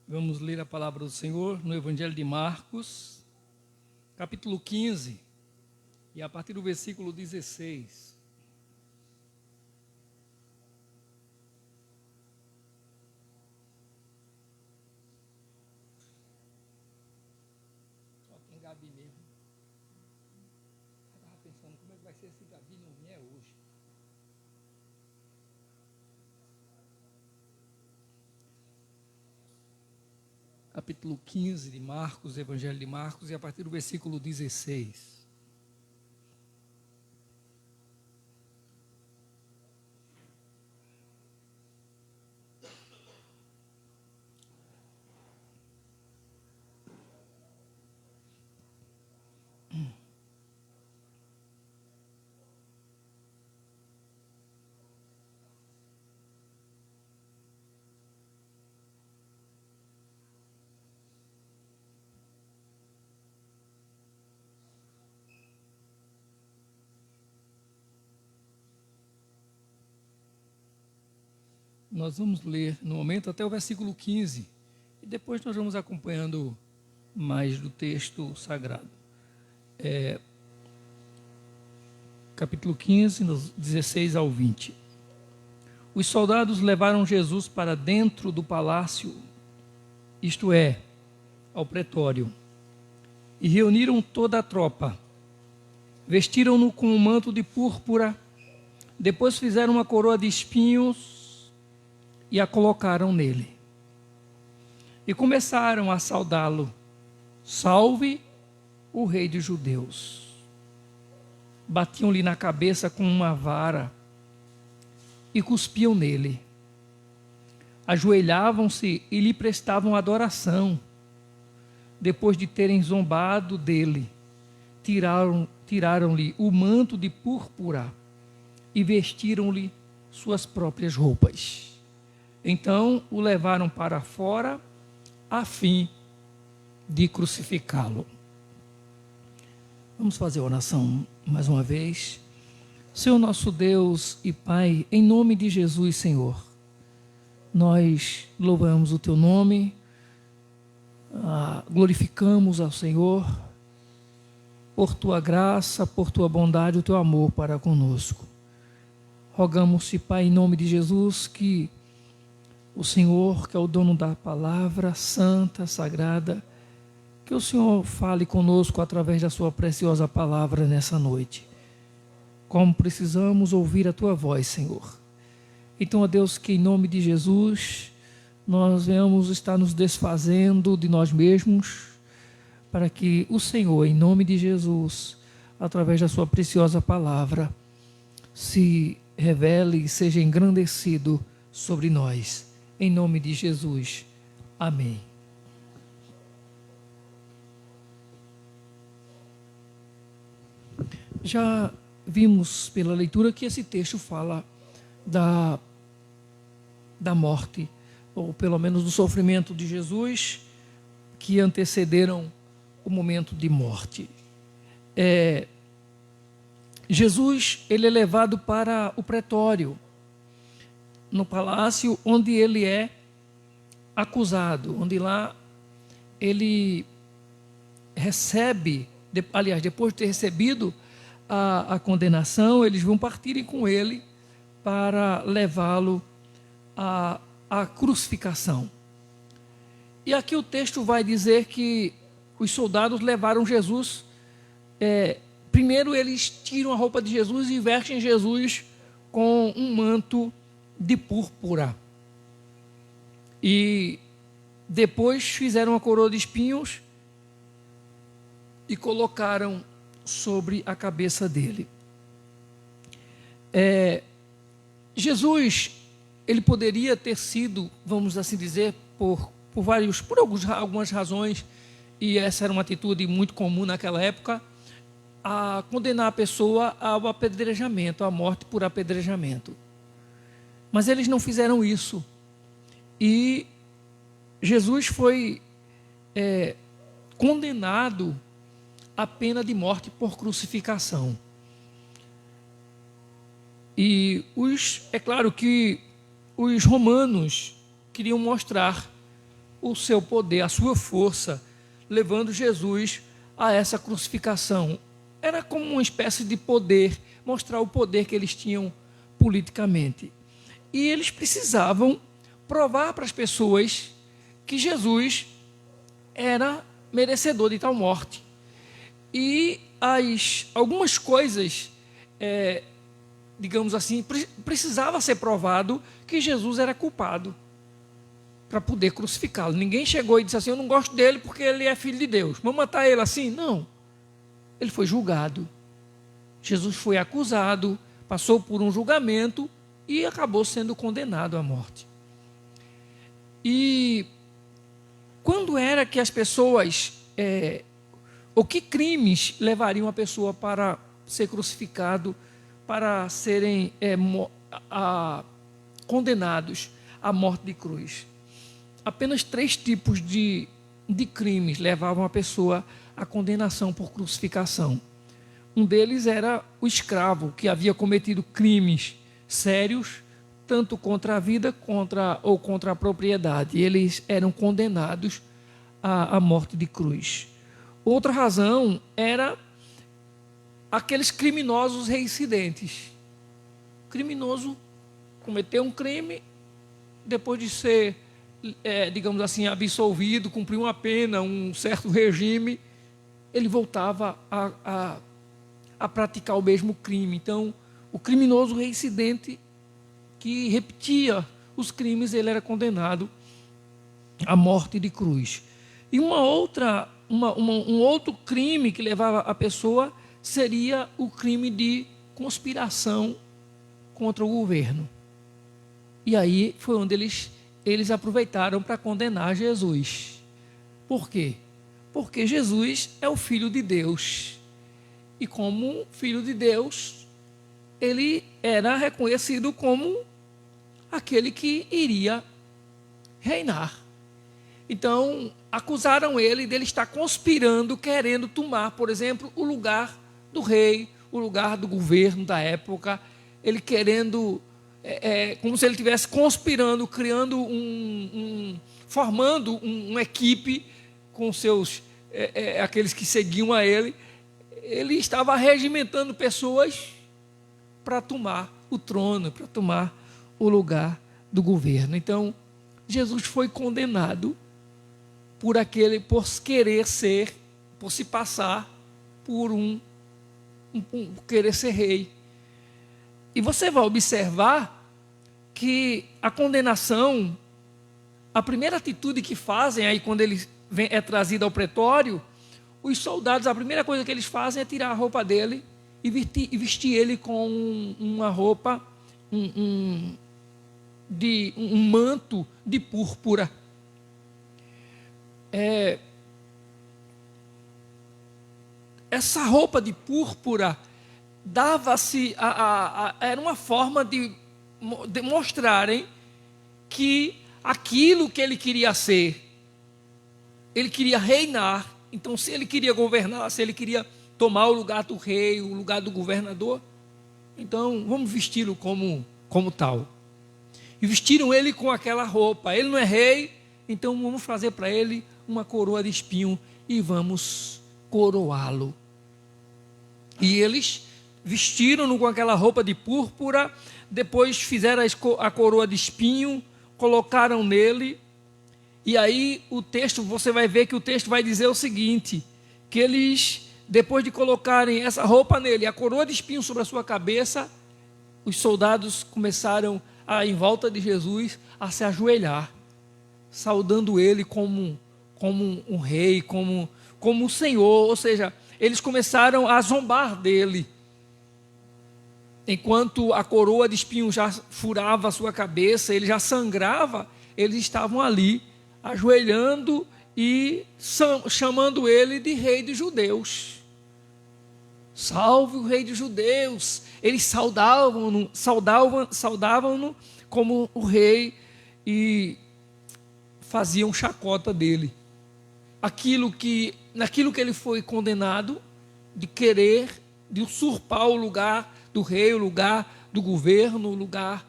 Vamos ler a palavra do Senhor no Evangelho de Marcos, capítulo 15, e a partir do versículo 16. Só tem Gabi mesmo. Eu estava pensando como é que vai ser se Gabi não vier hoje. Capítulo 15 de Marcos, Evangelho de Marcos, e a partir do versículo 16. Nós vamos ler no momento até o versículo 15 e depois nós vamos acompanhando mais do texto sagrado. Capítulo 15, nos 16 ao 20. Os soldados levaram Jesus para dentro do palácio, isto é, ao pretório, e reuniram toda a tropa. Vestiram-no com um manto de púrpura, depois fizeram uma coroa de espinhos e a colocaram nele. E começaram a saudá-lo: salve o rei dos judeus. Batiam-lhe na cabeça com uma vara e cuspiam nele. Ajoelhavam-se e lhe prestavam adoração. Depois de terem zombado dele, tiraram-lhe o manto de púrpura e vestiram-lhe suas próprias roupas. Então o levaram para fora a fim de crucificá-lo. Vamos fazer a oração mais uma vez. Senhor nosso Deus e Pai, em nome de Jesus, Senhor, nós louvamos o Teu nome, glorificamos ao Senhor por Tua graça, por Tua bondade, o Teu amor para conosco. Rogamos-te, Pai, em nome de Jesus, que o Senhor, que é o dono da palavra santa, sagrada, que o Senhor fale conosco através da sua preciosa palavra nessa noite. Como precisamos ouvir a tua voz, Senhor. Então, ó Deus, que em nome de Jesus, nós venhamos estar nos desfazendo de nós mesmos, para que o Senhor, em nome de Jesus, através da sua preciosa palavra, se revele e seja engrandecido sobre nós. Em nome de Jesus. Amém. Já vimos pela leitura que esse texto fala da morte, ou pelo menos do sofrimento de Jesus, que antecederam o momento de morte. Jesus, ele é levado para o pretório, no palácio onde ele é acusado, onde lá ele recebe, aliás, depois de ter recebido a condenação, eles vão partirem com ele para levá-lo à crucificação. E aqui o texto vai dizer que os soldados levaram Jesus, primeiro eles tiram a roupa de Jesus e vestem Jesus com um manto de púrpura. E depois fizeram uma coroa de espinhos e colocaram sobre a cabeça dele. Jesus, ele poderia ter sido, vamos assim dizer, por algumas razões, e essa era uma atitude muito comum naquela época, a condenar a pessoa ao apedrejamento, à morte por apedrejamento. Mas eles não fizeram isso. E Jesus foi condenado à pena de morte por crucificação. E é claro que os romanos queriam mostrar o seu poder, a sua força, levando Jesus a essa crucificação. Era como uma espécie de poder, mostrar o poder que eles tinham politicamente. E eles precisavam provar para as pessoas que Jesus era merecedor de tal morte. E algumas coisas, digamos assim, precisava ser provado que Jesus era culpado para poder crucificá-lo. Ninguém chegou e disse assim: eu não gosto dele porque ele é filho de Deus, vamos matar ele assim? Não. Ele foi julgado. Jesus foi acusado, passou por um julgamento e acabou sendo condenado à morte. E quando era que as pessoas, ou que crimes levariam a pessoa para ser crucificado, para serem condenados à morte de cruz? Apenas 3 tipos de crimes levavam a pessoa à condenação por crucificação. Um deles era o escravo, que havia cometido crimes sérios, tanto contra a vida ou contra a propriedade. Eles eram condenados à morte de cruz. Outra razão era aqueles criminosos reincidentes. O criminoso cometeu um crime, depois de ser, digamos assim, absolvido, cumpriu uma pena, um certo regime, ele voltava a praticar o mesmo crime. Então, o criminoso reincidente que repetia os crimes, ele era condenado à morte de cruz. E um outro crime que levava a pessoa seria o crime de conspiração contra o governo. E aí foi onde eles aproveitaram para condenar Jesus. Por quê? Porque Jesus é o Filho de Deus. E como Filho de Deus, ele era reconhecido como aquele que iria reinar. Então, acusaram ele de estar conspirando, querendo tomar, por exemplo, o lugar do rei, o lugar do governo da época. Ele querendo, como se ele estivesse conspirando, criando formando uma equipe com seus, aqueles que seguiam a ele. Ele estava regimentando pessoas para tomar o trono, para tomar o lugar do governo. Então, Jesus foi condenado por querer ser, por se passar por querer ser rei. E você vai observar que a condenação, a primeira atitude que fazem aí quando ele é trazido ao pretório, os soldados, a primeira coisa que eles fazem é tirar a roupa dele e vestir ele com uma roupa, um manto de púrpura. Essa roupa de púrpura dava-se era uma forma de mostrarem que aquilo que ele queria ser, ele queria reinar. Então, se ele queria governar, se ele queria tomar o lugar do rei, o lugar do governador, então vamos vesti-lo como tal. E vestiram ele com aquela roupa. Ele não é rei, então vamos fazer para ele uma coroa de espinho e vamos coroá-lo. E eles vestiram-no com aquela roupa de púrpura, depois fizeram a coroa de espinho, colocaram nele. E aí você vai ver que o texto vai dizer o seguinte, que eles, depois de colocarem essa roupa nele, a coroa de espinho sobre a sua cabeça, os soldados começaram em volta de Jesus, a se ajoelhar, saudando ele como um rei, como um senhor. Ou seja, eles começaram a zombar dele. Enquanto a coroa de espinho já furava a sua cabeça, ele já sangrava, eles estavam ali, ajoelhando e chamando ele de rei dos judeus. Salve o rei dos judeus. Eles saudavam-no como o rei e faziam chacota dele. Naquilo que ele foi condenado, de usurpar o lugar do rei, o lugar do governo, o lugar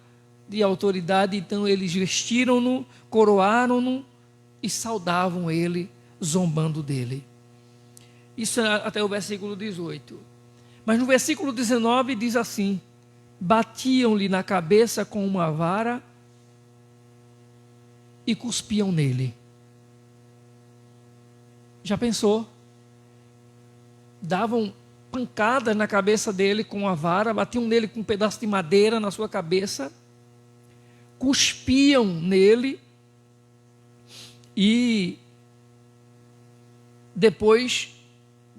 de autoridade. Então eles vestiram-no, coroaram-no e saudavam ele, zombando dele. Isso é até o versículo 18. Mas no versículo 19 diz assim: batiam-lhe na cabeça com uma vara e cuspiam nele. Já pensou? Davam pancadas na cabeça dele com a vara, batiam nele com um pedaço de madeira na sua cabeça, cuspiam nele e depois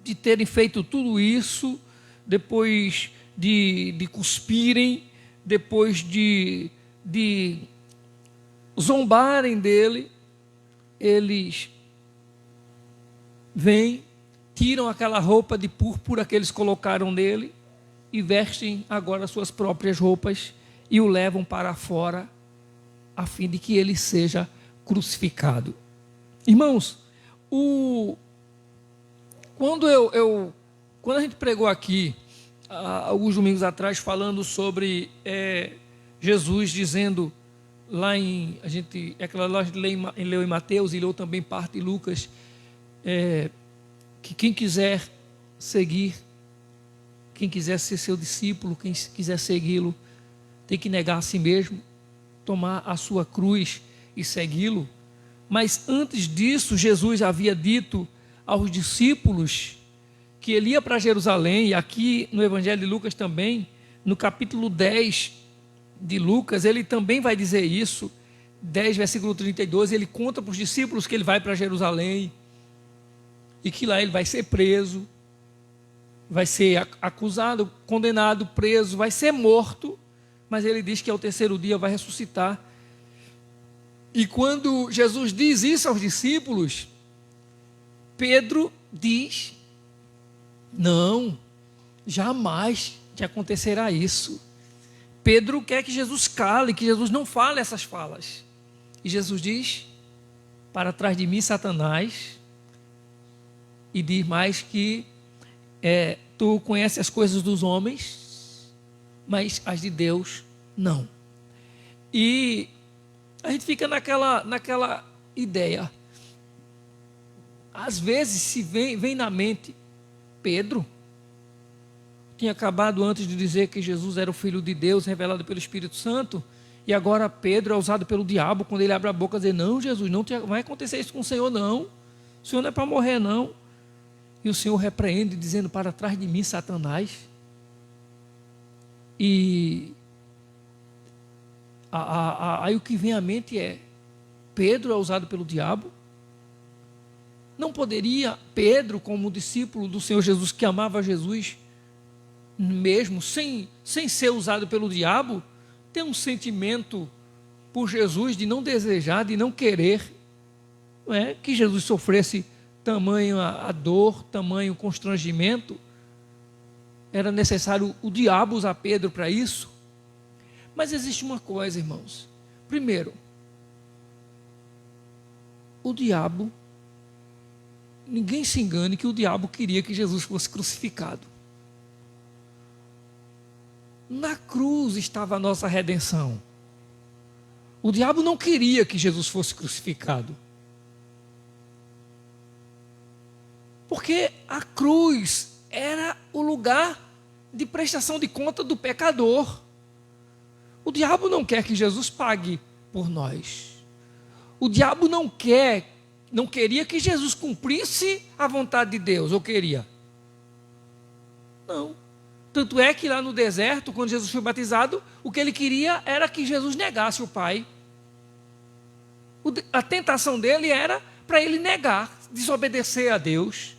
de terem feito tudo isso, depois de cuspirem, depois de zombarem dele, eles vêm, tiram aquela roupa de púrpura que eles colocaram nele e vestem agora suas próprias roupas e o levam para fora a fim de que ele seja crucificado. Irmãos, quando a gente pregou aqui alguns domingos atrás falando sobre Jesus dizendo lá em aquela loja leu em Mateus e leu também parte de Lucas, que quem quiser seguir, quem quiser ser seu discípulo, quem quiser segui-lo, tem que negar a si mesmo, tomar a sua cruz e segui-lo. Mas antes disso, Jesus havia dito aos discípulos que ele ia para Jerusalém, e aqui no Evangelho de Lucas também, no capítulo 10 de Lucas, ele também vai dizer isso, 10, versículo 32, ele conta para os discípulos que ele vai para Jerusalém, e que lá ele vai ser preso, vai ser acusado, condenado, preso, vai ser morto, mas ele diz que ao terceiro dia vai ressuscitar. E quando Jesus diz isso aos discípulos, Pedro diz: não, jamais te acontecerá isso. Pedro quer que Jesus cale, que Jesus não fale essas falas. E Jesus diz: para trás de mim, Satanás. E diz mais que tu conheces as coisas dos homens, mas as de Deus não. E a gente fica naquela ideia. Às vezes se vem na mente, Pedro tinha acabado antes de dizer que Jesus era o Filho de Deus, revelado pelo Espírito Santo, e agora Pedro é usado pelo diabo, quando ele abre a boca e diz: não, Jesus, não vai acontecer isso com o Senhor, não. O Senhor não é para morrer, não. E o Senhor repreende, dizendo: para trás de mim, Satanás. E aí o que vem à mente é: Pedro é usado pelo diabo? Não poderia Pedro, como discípulo do Senhor Jesus, que amava Jesus, mesmo sem ser usado pelo diabo, ter um sentimento por Jesus de não desejar, de não querer, não é? Que Jesus sofresse tamanho a dor, tamanho constrangimento? Era necessário o diabo usar Pedro para isso? Mas existe uma coisa, irmãos. Primeiro, o diabo, ninguém se engane que o diabo queria que Jesus fosse crucificado. Na cruz estava a nossa redenção. O diabo não queria que Jesus fosse crucificado. Porque a cruz era o lugar de prestação de conta do pecador. O diabo não quer que Jesus pague por nós. O diabo não queria que Jesus cumprisse a vontade de Deus, ou queria? Não. Tanto é que lá no deserto, quando Jesus foi batizado, o que ele queria era que Jesus negasse o Pai. A tentação dele era para ele negar, desobedecer a Deus.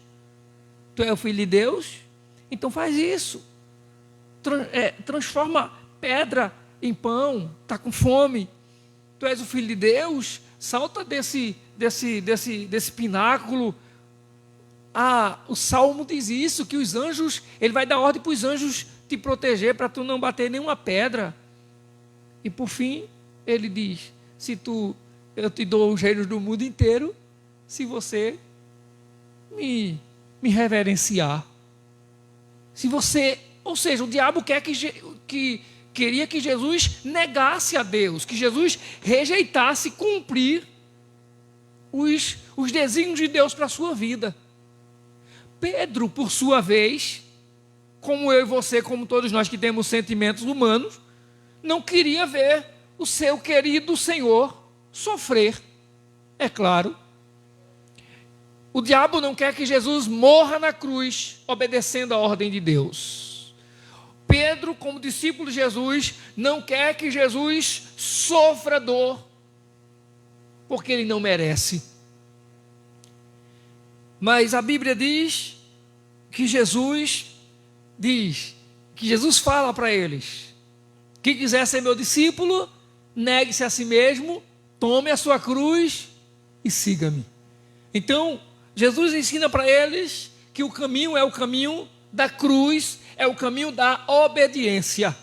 Tu é o Filho de Deus? Então faz isso. Transforma pedra em pão. Está com fome. Tu és o Filho de Deus? Salta desse pináculo. O Salmo diz isso, que os anjos, ele vai dar ordem para os anjos te proteger, para tu não bater nenhuma pedra. E por fim, ele diz: eu te dou os reinos do mundo inteiro, se você me reverenciar. Se você, ou seja, o diabo queria que Jesus negasse a Deus, que Jesus rejeitasse cumprir os desígnios de Deus para a sua vida. Pedro, por sua vez, como eu e você, como todos nós que temos sentimentos humanos, não queria ver o seu querido Senhor sofrer. É claro. O diabo não quer que Jesus morra na cruz, obedecendo a ordem de Deus. Pedro, como discípulo de Jesus, não quer que Jesus sofra dor, porque ele não merece. Mas a Bíblia diz que Jesus fala para eles: quem quiser ser meu discípulo, negue-se a si mesmo, tome a sua cruz e siga-me. Então, Jesus ensina para eles que o caminho é o caminho da cruz, é o caminho da obediência.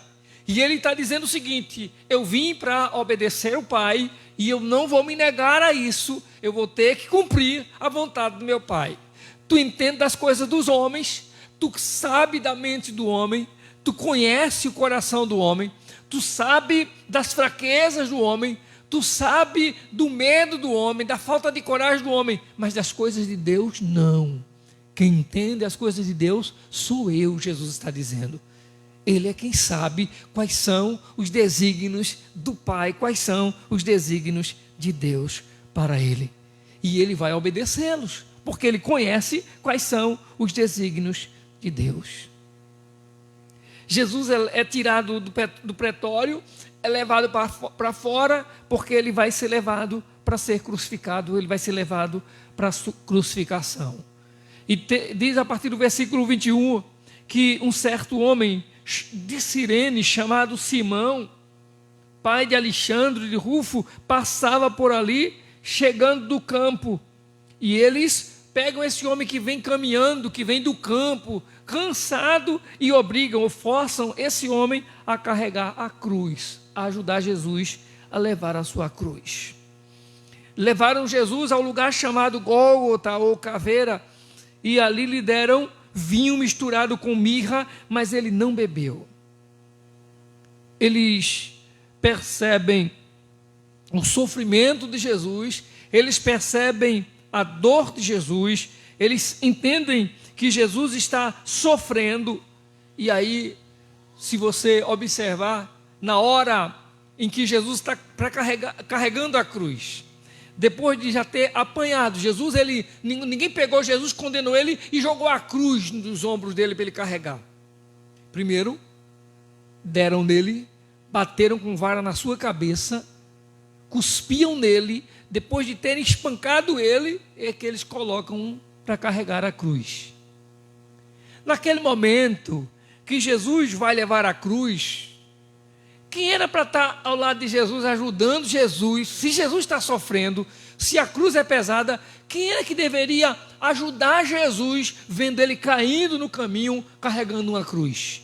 E ele está dizendo o seguinte: eu vim para obedecer o Pai, e eu não vou me negar a isso, eu vou ter que cumprir a vontade do meu Pai. Tu entende das coisas dos homens, tu sabe da mente do homem, tu conhece o coração do homem, tu sabe das fraquezas do homem, tu sabe do medo do homem, da falta de coragem do homem, mas das coisas de Deus, não. Quem entende as coisas de Deus sou eu, Jesus está dizendo. Ele é quem sabe quais são os desígnios do Pai, quais são os desígnios de Deus para ele. E ele vai obedecê-los, porque ele conhece quais são os desígnios de Deus. Jesus é tirado do pretório, é levado para fora, porque ele vai ser levado para ser crucificado, ele vai ser levado para a crucificação. E diz a partir do versículo 21, que um certo homem de Cirene, chamado Simão, pai de Alexandre de Rufo, passava por ali, chegando do campo. E eles pegam esse homem que vem caminhando, que vem do campo, cansado, e obrigam ou forçam esse homem a carregar a cruz, a ajudar Jesus a levar a sua cruz. Levaram Jesus ao lugar chamado Gólgota ou Caveira, e ali lhe deram vinho misturado com mirra, mas ele não bebeu. Eles percebem o sofrimento de Jesus, eles percebem a dor de Jesus, eles entendem que Jesus está sofrendo. E aí, se você observar, na hora em que Jesus está carregando a cruz, depois de já ter apanhado Jesus, ninguém pegou Jesus, condenou ele e jogou a cruz nos ombros dele para ele carregar. Primeiro, deram nele, bateram com vara na sua cabeça, cuspiam nele. Depois de terem espancado ele, é que eles colocam para carregar a cruz. Naquele momento que Jesus vai levar a cruz, quem era para estar ao lado de Jesus, ajudando Jesus? Se Jesus está sofrendo, se a cruz é pesada, quem era que deveria ajudar Jesus, vendo ele caindo no caminho, carregando uma cruz?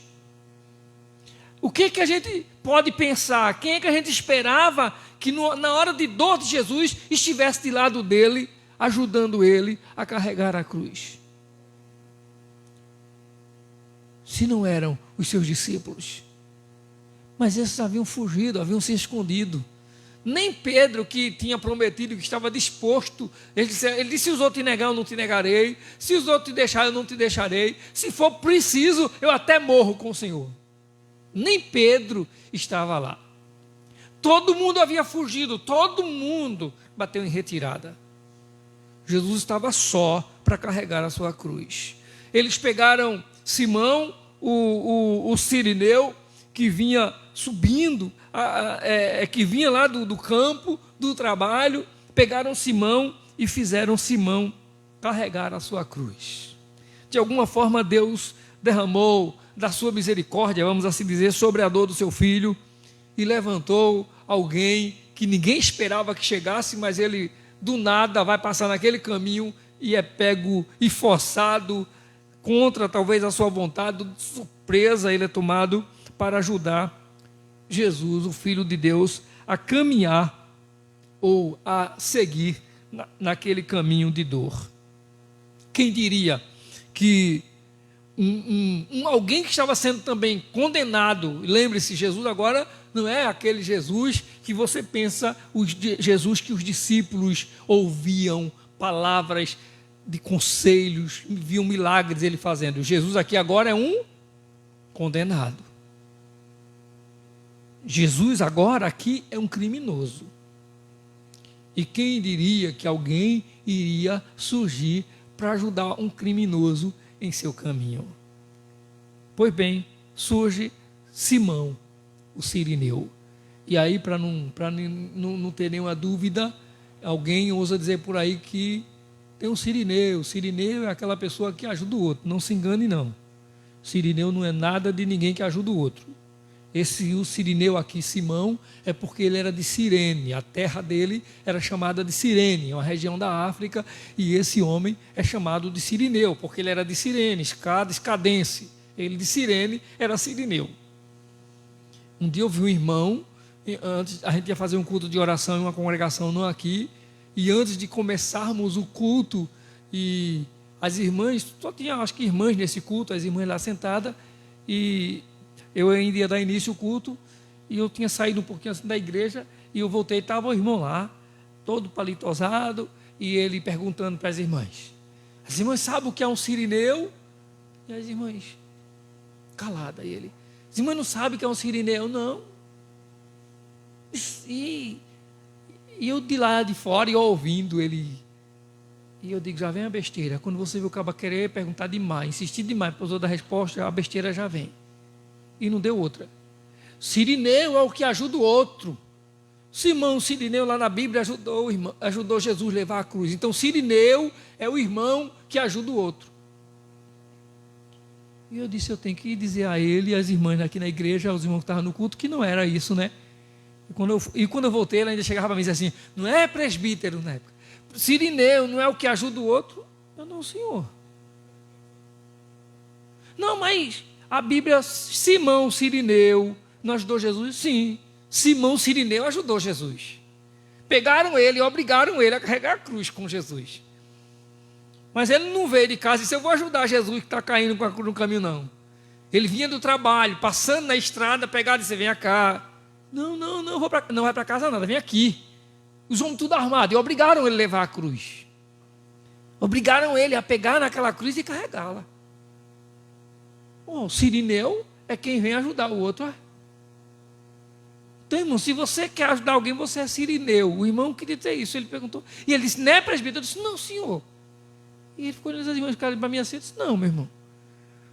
O que a gente pode pensar? Quem é que a gente esperava que na hora de dor de Jesus estivesse de lado dele, ajudando ele a carregar a cruz? Se não eram os seus discípulos. Mas esses haviam fugido, haviam se escondido. Nem Pedro, que tinha prometido, que estava disposto, ele disse: se os outros te negar, eu não te negarei. Se os outros te deixarem, eu não te deixarei. Se for preciso, eu até morro com o Senhor. Nem Pedro estava lá. Todo mundo havia fugido, todo mundo bateu em retirada. Jesus estava só para carregar a sua cruz. Eles pegaram Simão, o sirineu, que vinha subindo, que vinha lá do campo, do trabalho, pegaram Simão e fizeram Simão carregar a sua cruz. De alguma forma Deus derramou da sua misericórdia, vamos assim dizer, sobre a dor do seu filho, e levantou alguém que ninguém esperava que chegasse, mas ele do nada vai passar naquele caminho e é pego e forçado, contra talvez a sua vontade, de surpresa ele é tomado para ajudar Jesus, o Filho de Deus, a caminhar ou a seguir naquele caminho de dor. Quem diria que alguém que estava sendo também condenado, lembre-se, Jesus agora não é aquele Jesus que você pensa, Jesus que os discípulos ouviam palavras de conselhos, viam milagres ele fazendo. Jesus aqui agora é um condenado. Jesus agora aqui é um criminoso. E quem diria que alguém iria surgir para ajudar um criminoso em seu caminho? Pois bem, surge Simão, o sirineu. E aí, para não ter nenhuma dúvida, alguém ousa dizer por aí que tem um sirineu. O sirineu é aquela pessoa que ajuda o outro. Não se engane, não. Sirineu não é nada de ninguém que ajuda o outro. O sirineu aqui, Simão, é porque ele era de Cirene. A terra dele era chamada de Cirene, uma região da África. E esse homem é chamado de sirineu, porque ele era de Cirene, escadense. Ele de Cirene era sirineu. Um dia eu vi um irmão, antes a gente ia fazer um culto de oração em uma congregação não aqui, e antes de começarmos o culto, e as irmãs, só tinha acho que irmãs nesse culto, as irmãs lá sentadas, e eu ainda ia dar início ao culto, e eu tinha saído um pouquinho assim da igreja, e eu voltei, estava o irmão lá, todo palitosado, e ele perguntando para as irmãs sabem o que é um sirineu? E as irmãs, calada, e ele, as irmãs não sabem o que é um sirineu? Não. E eu de lá de fora, e eu ouvindo ele, e eu digo, já vem a besteira. Quando você vê o cabo querer perguntar demais, insistir demais para os outros dar resposta, a besteira já vem. E não deu outra. Sirineu é o que ajuda o outro. Simão, sirineu, lá na Bíblia, ajudou Jesus a levar a cruz. Então, sirineu é o irmão que ajuda o outro. E eu disse, eu tenho que dizer a ele e às irmãs aqui na igreja, aos irmãos que estavam no culto, que não era isso, né? E quando eu voltei, ela ainda chegava para mim e dizia assim, não é presbítero na época. Sirineu não é o que ajuda o outro? Eu não, senhor. Não, mas a Bíblia, Simão, sirineu, não ajudou Jesus? Sim, Simão, sirineu, ajudou Jesus. Pegaram ele e obrigaram ele a carregar a cruz com Jesus. Mas ele não veio de casa e disse, eu vou ajudar Jesus que está caindo com a cruz no caminho, não. Ele vinha do trabalho, passando na estrada, pegaram e disse, vem cá. Não, não vai para casa nada, vem aqui. Os homens tudo armados, e obrigaram ele a levar a cruz. Obrigaram ele a pegar naquela cruz e carregá-la. O sirineu é quem vem ajudar o outro. Então, irmão, se você quer ajudar alguém, você é sirineu. O irmão queria dizer isso, ele perguntou. E ele disse, não é presbítero? Eu disse, não, senhor. E ele ficou olhando as irmãs para mim assim, eu disse, não, meu irmão.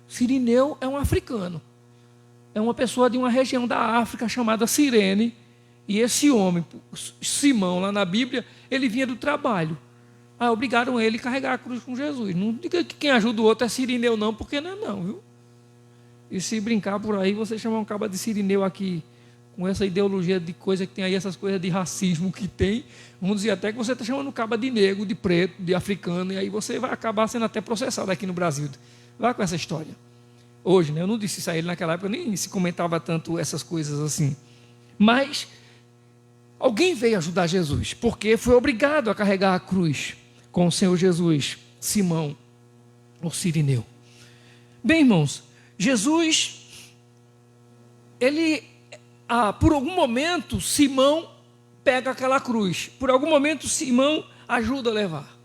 Sirineu é um africano. É uma pessoa de uma região da África chamada Cirene. E esse homem, Simão, lá na Bíblia, ele vinha do trabalho. Aí obrigaram ele a carregar a cruz com Jesus. Não diga que quem ajuda o outro é sirineu, não, porque não é não, viu? E se brincar por aí, você chamar um caba de sirineu aqui, com essa ideologia de coisa que tem aí, essas coisas de racismo que tem, vamos dizer até que você está chamando o caba de negro, de preto, de africano, e aí você vai acabar sendo até processado aqui no Brasil. Vai com essa história. Hoje, né? Eu não disse isso a ele naquela época, nem se comentava tanto essas coisas assim. Mas alguém veio ajudar Jesus, porque foi obrigado a carregar a cruz com o Senhor Jesus, Simão, o sirineu. Bem, irmãos, Jesus, por algum momento, Simão pega aquela cruz. Por algum momento, Simão ajuda a levar.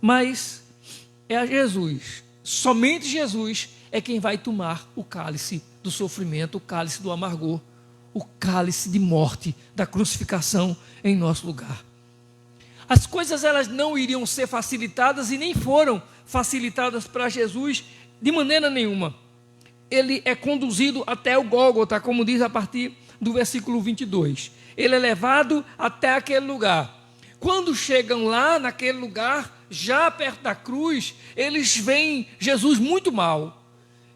Mas é Jesus, somente Jesus é quem vai tomar o cálice do sofrimento, o cálice do amargor, o cálice de morte, da crucificação em nosso lugar. As coisas elas não iriam ser facilitadas e nem foram facilitadas para Jesus de maneira nenhuma. Ele é conduzido até o Gólgota, como diz a partir do versículo 22. Ele é levado até aquele lugar. Quando chegam lá naquele lugar, já perto da cruz, eles veem Jesus muito mal.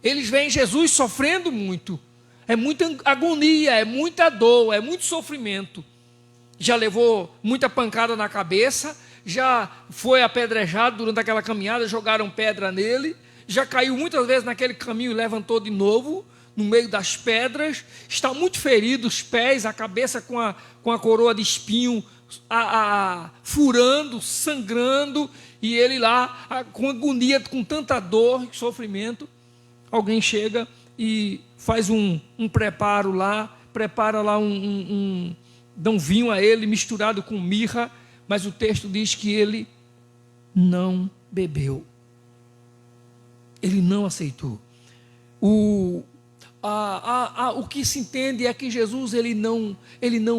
Eles veem Jesus sofrendo muito. É muita agonia, é muita dor, é muito sofrimento. Já levou muita pancada na cabeça, já foi apedrejado durante aquela caminhada, jogaram pedra nele, já caiu muitas vezes naquele caminho e levantou de novo, no meio das pedras, está muito ferido, os pés, a cabeça com a coroa de espinho, furando, sangrando, e ele lá, com agonia, com tanta dor e sofrimento, alguém chega e faz um preparo lá prepara lá dão vinho a ele misturado com mirra, mas o texto diz que ele não bebeu. Ele não aceitou. O que se entende é que Jesus ele não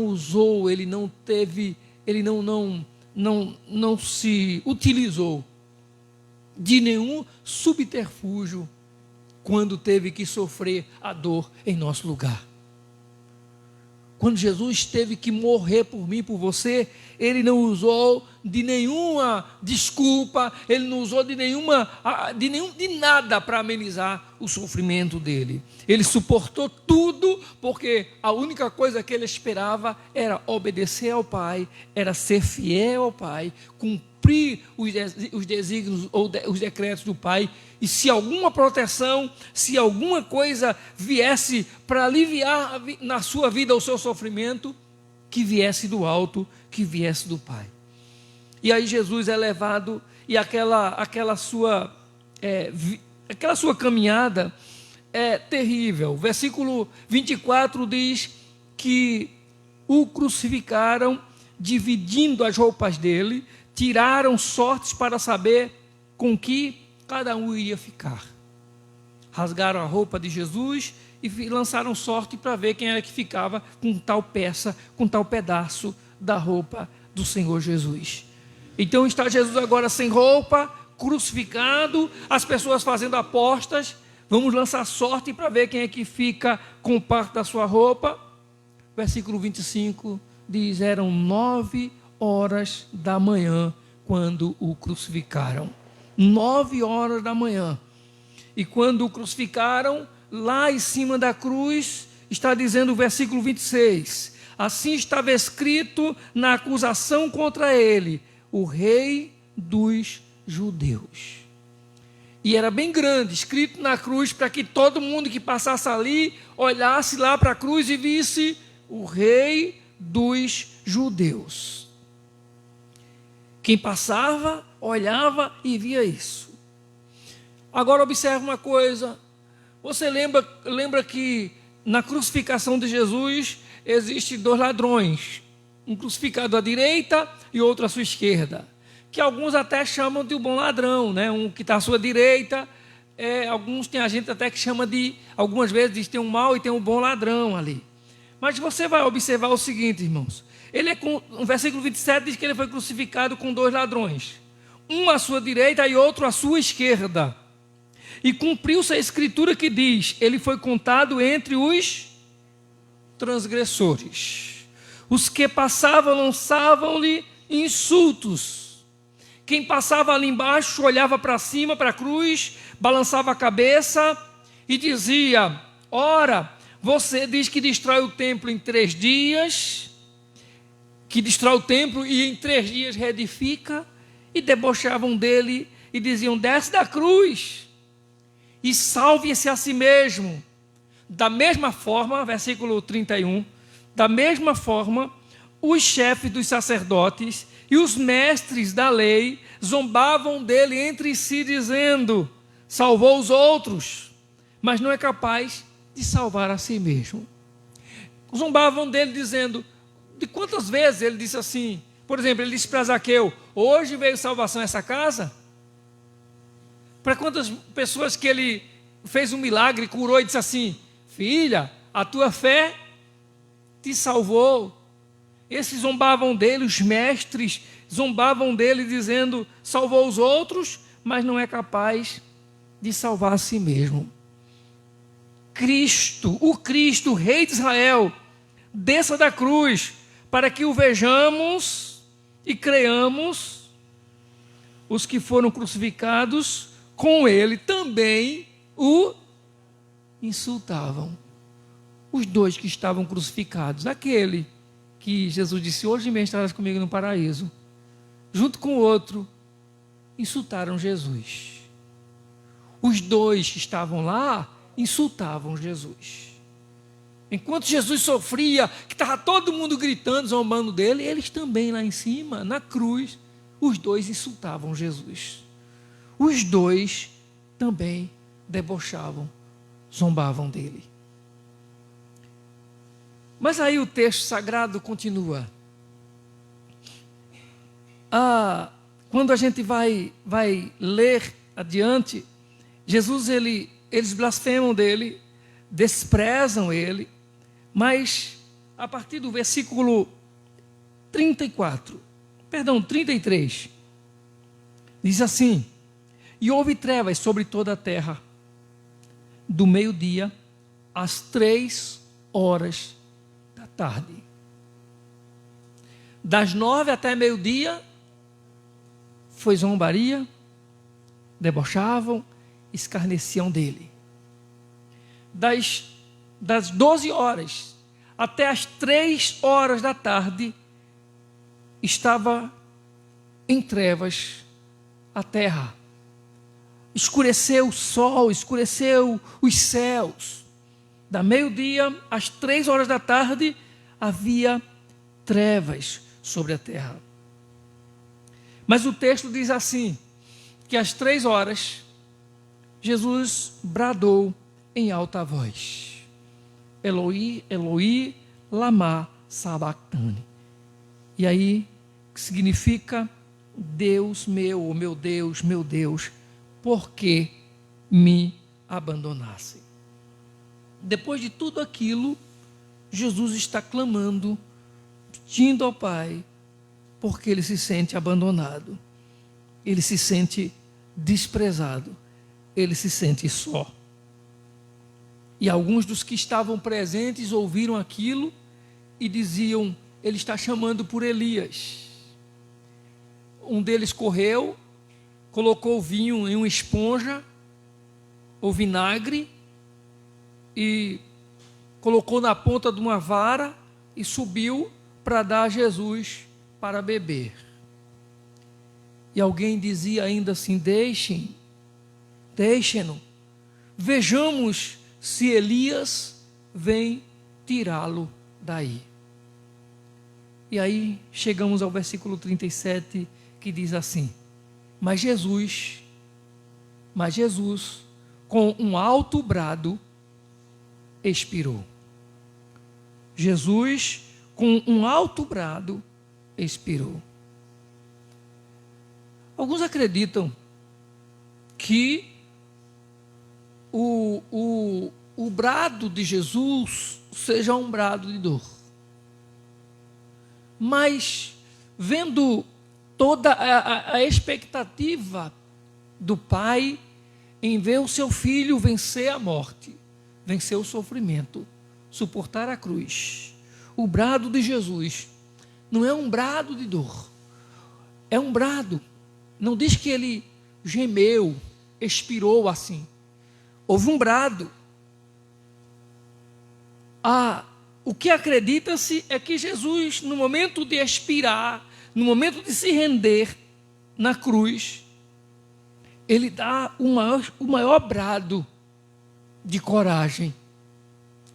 usou, ele não teve, ele não se utilizou de nenhum subterfúgio quando teve que sofrer a dor em nosso lugar. Quando Jesus teve que morrer por mim, por você, ele não usou de nenhuma desculpa, ele não usou de nada para amenizar o sofrimento dele. Ele suportou tudo, porque a única coisa que ele esperava era obedecer ao Pai, era ser fiel ao Pai, cumprir os desígnios ou os decretos do Pai. E se alguma proteção, se alguma coisa viesse para aliviar na sua vida o seu sofrimento, que viesse do alto, que viesse do Pai. E aí Jesus é levado, e aquela sua caminhada é terrível. Versículo 24 diz que o crucificaram, dividindo as roupas dele, tiraram sortes para saber com que cada um iria ficar. Rasgaram a roupa de Jesus e lançaram sorte para ver quem era que ficava com tal peça, com tal pedaço da roupa do Senhor Jesus. Então está Jesus agora sem roupa, crucificado, as pessoas fazendo apostas. Vamos lançar sorte para ver quem é que fica com parte da sua roupa. Versículo 25 diz: eram 9 horas da manhã quando o crucificaram. 9 horas da manhã. E quando o crucificaram, lá em cima da cruz, está dizendo o versículo 26, assim estava escrito na acusação contra ele: o Rei dos Judeus. E era bem grande, escrito na cruz, para que todo mundo que passasse ali, olhasse lá para a cruz e visse: o Rei dos Judeus. Quem passava, olhava e via isso. Agora observe uma coisa. Você lembra que na crucificação de Jesus existem 2 ladrões, um crucificado à direita e outro à sua esquerda, que alguns até chamam de um bom ladrão, né? Um que está à sua direita, tem a gente até que chama de, algumas vezes diz, tem um mau e tem um bom ladrão ali. Mas você vai observar o seguinte, irmãos, no versículo 27 diz que ele foi crucificado com 2 ladrões, um à sua direita e outro à sua esquerda. E cumpriu-se a escritura que diz: ele foi contado entre os transgressores. Os que passavam lançavam-lhe insultos. Quem passava ali embaixo olhava para cima, para a cruz, balançava a cabeça e dizia: ora, você diz que destrói o templo em 3 dias, que destrói o templo e em 3 dias reedifica. E debochavam dele e diziam: desce da cruz e salve-se a si mesmo. Da mesma forma, versículo 31, da mesma forma, os chefes dos sacerdotes e os mestres da lei zombavam dele entre si, dizendo: salvou os outros, mas não é capaz de salvar a si mesmo. Zombavam dele dizendo, de quantas vezes ele disse assim, por exemplo, ele disse para Zaqueu: hoje veio salvação a essa casa? Para quantas pessoas que ele fez um milagre, curou e disse assim: filha, a tua fé te salvou. Esses zombavam dele, os mestres zombavam dele dizendo: salvou os outros, mas não é capaz de salvar a si mesmo. Cristo, o Rei de Israel, desça da cruz para que o vejamos e creiamos. Os que foram crucificados com ele também o insultavam. Os 2 que estavam crucificados, aquele que Jesus disse: hoje mesmo estarás comigo no paraíso, junto com o outro, insultaram Jesus. Os 2 que estavam lá insultavam Jesus. Enquanto Jesus sofria, que estava todo mundo gritando, zombando dele, eles também lá em cima, na cruz, os 2 insultavam Jesus. Os 2 também debochavam, zombavam dele. Mas aí o texto sagrado continua. Quando a gente vai ler adiante, Jesus, eles blasfemam dele, desprezam ele, mas a partir do versículo 33, diz assim: e houve trevas sobre toda a terra, do meio-dia às 3 horas da tarde. Das 9 até meio-dia, foi zombaria, debochavam, escarneciam dele. Das 12 horas até as 3 horas da tarde, estava em trevas a terra. Escureceu o sol, escureceu os céus. Da meio-dia às 3 horas da tarde, havia trevas sobre a terra. Mas o texto diz assim, que às 3 horas, Jesus bradou em alta voz: Eloi, Eloi, lama sabachthani. E aí, que significa: Deus meu, meu Deus, por que me abandonasse? Depois de tudo aquilo, Jesus está clamando, pedindo ao Pai, porque ele se sente abandonado, ele se sente desprezado, ele se sente só. E alguns dos que estavam presentes ouviram aquilo e diziam: ele está chamando por Elias. Um deles correu, colocou o vinho em uma esponja, ou vinagre, e colocou na ponta de uma vara e subiu para dar a Jesus para beber. E alguém dizia ainda assim: deixem-no, vejamos se Elias vem tirá-lo daí. E aí chegamos ao versículo 37, que diz assim: Mas Jesus, com um alto brado, expirou. Jesus, com um alto brado, expirou. Alguns acreditam que o brado de Jesus seja um brado de dor. Mas, vendo toda a expectativa do Pai em ver o seu filho vencer a morte, vencer o sofrimento, suportar a cruz, o brado de Jesus não é um brado de dor, é um brado. Não diz que ele gemeu, expirou assim. Houve um brado. O que acredita-se é que Jesus, no momento de expirar, no momento de se render na cruz, ele dá o maior brado de coragem.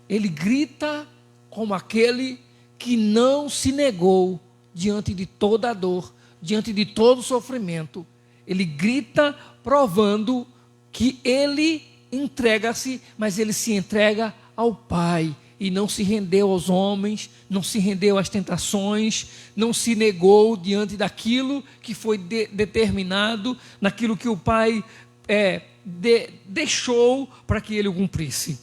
Ele grita como aquele que não se negou diante de toda a dor, diante de todo o sofrimento. Ele grita provando que ele entrega-se, mas ele se entrega ao Pai. E não se rendeu aos homens, não se rendeu às tentações, não se negou diante daquilo que foi determinado, naquilo que o Pai deixou para que ele o cumprisse.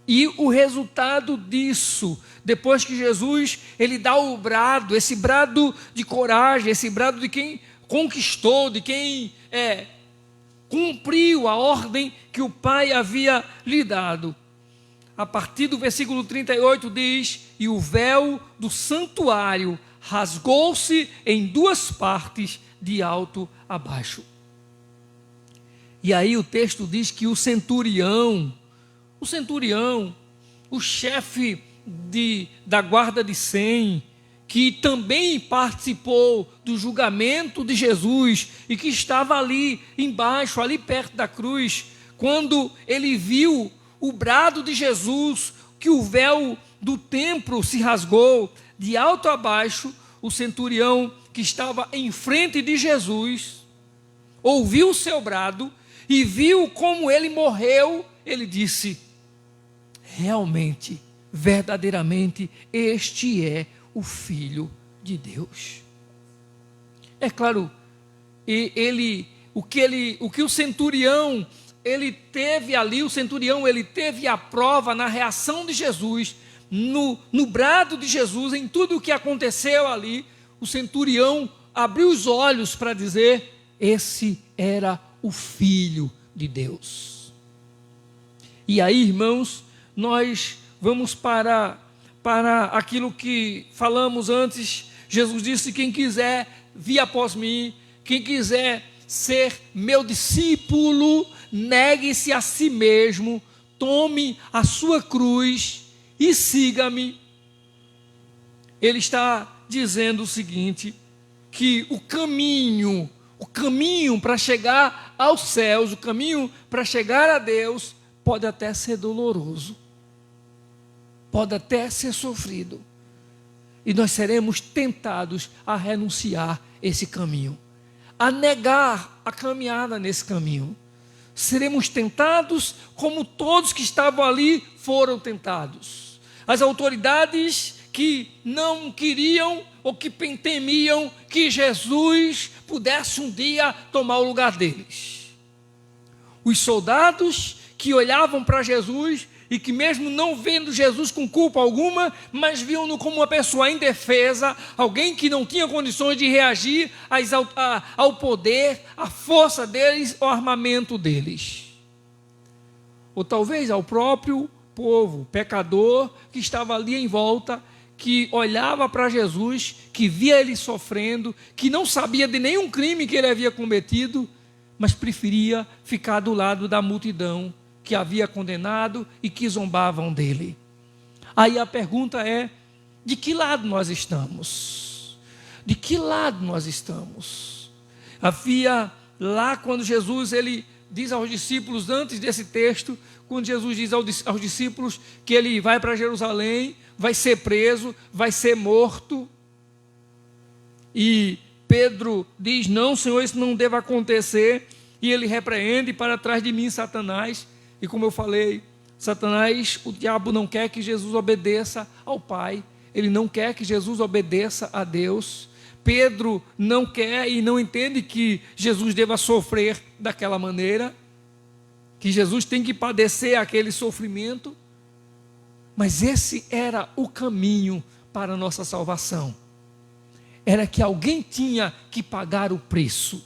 E o resultado disso, depois que Jesus ele dá o brado, esse brado de coragem, esse brado de quem conquistou, de quem cumpriu a ordem que o Pai havia lhe dado. A partir do versículo 38 diz: e o véu do santuário rasgou-se em 2 partes, de alto a baixo. E aí o texto diz que o centurião, o chefe da guarda de 100, que também participou do julgamento de Jesus e que estava ali embaixo, ali perto da cruz, quando ele viu o brado de Jesus, que o véu do templo se rasgou de alto a baixo, o centurião que estava em frente de Jesus ouviu o seu brado e viu como ele morreu. Ele disse: realmente verdadeiramente este é o Filho de Deus. É claro, o que o centurião ele teve ali, ele teve a prova na reação de Jesus, no brado de Jesus, em tudo o que aconteceu ali. O centurião abriu os olhos para dizer: esse era o Filho de Deus. E aí, irmãos, nós vamos para aquilo que falamos antes. Jesus disse: quem quiser vir após mim, quem quiser ser meu discípulo, negue-se a si mesmo, tome a sua cruz e siga-me. Ele está dizendo o seguinte, que o caminho para chegar aos céus, o caminho para chegar a Deus, pode até ser doloroso, pode até ser sofrido, e nós seremos tentados a renunciar esse caminho, a negar a caminhada nesse caminho. Seremos tentados como todos que estavam ali foram tentados. As autoridades que não queriam ou que temiam que Jesus pudesse um dia tomar o lugar deles. Os soldados que olhavam para Jesus e que, mesmo não vendo Jesus com culpa alguma, mas viam-no como uma pessoa indefesa, alguém que não tinha condições de reagir ao poder, à força deles, ao armamento deles. Ou talvez ao próprio povo pecador que estava ali em volta, que olhava para Jesus, que via ele sofrendo, que não sabia de nenhum crime que ele havia cometido, mas preferia ficar do lado da multidão que havia condenado e que zombavam dele. Aí a pergunta é: de que lado nós estamos? De que lado nós estamos? Havia lá, quando Jesus ele diz aos discípulos, antes desse texto, quando Jesus diz aos discípulos que ele vai para Jerusalém, vai ser preso, vai ser morto, e Pedro diz: não, Senhor, isso não deve acontecer, e ele repreende: para trás de mim, Satanás. E como eu falei, Satanás, o diabo não quer que Jesus obedeça ao Pai, ele não quer que Jesus obedeça a Deus. Pedro não quer e não entende que Jesus deva sofrer daquela maneira, que Jesus tem que padecer aquele sofrimento, mas esse era o caminho para a nossa salvação. Era que alguém tinha que pagar o preço,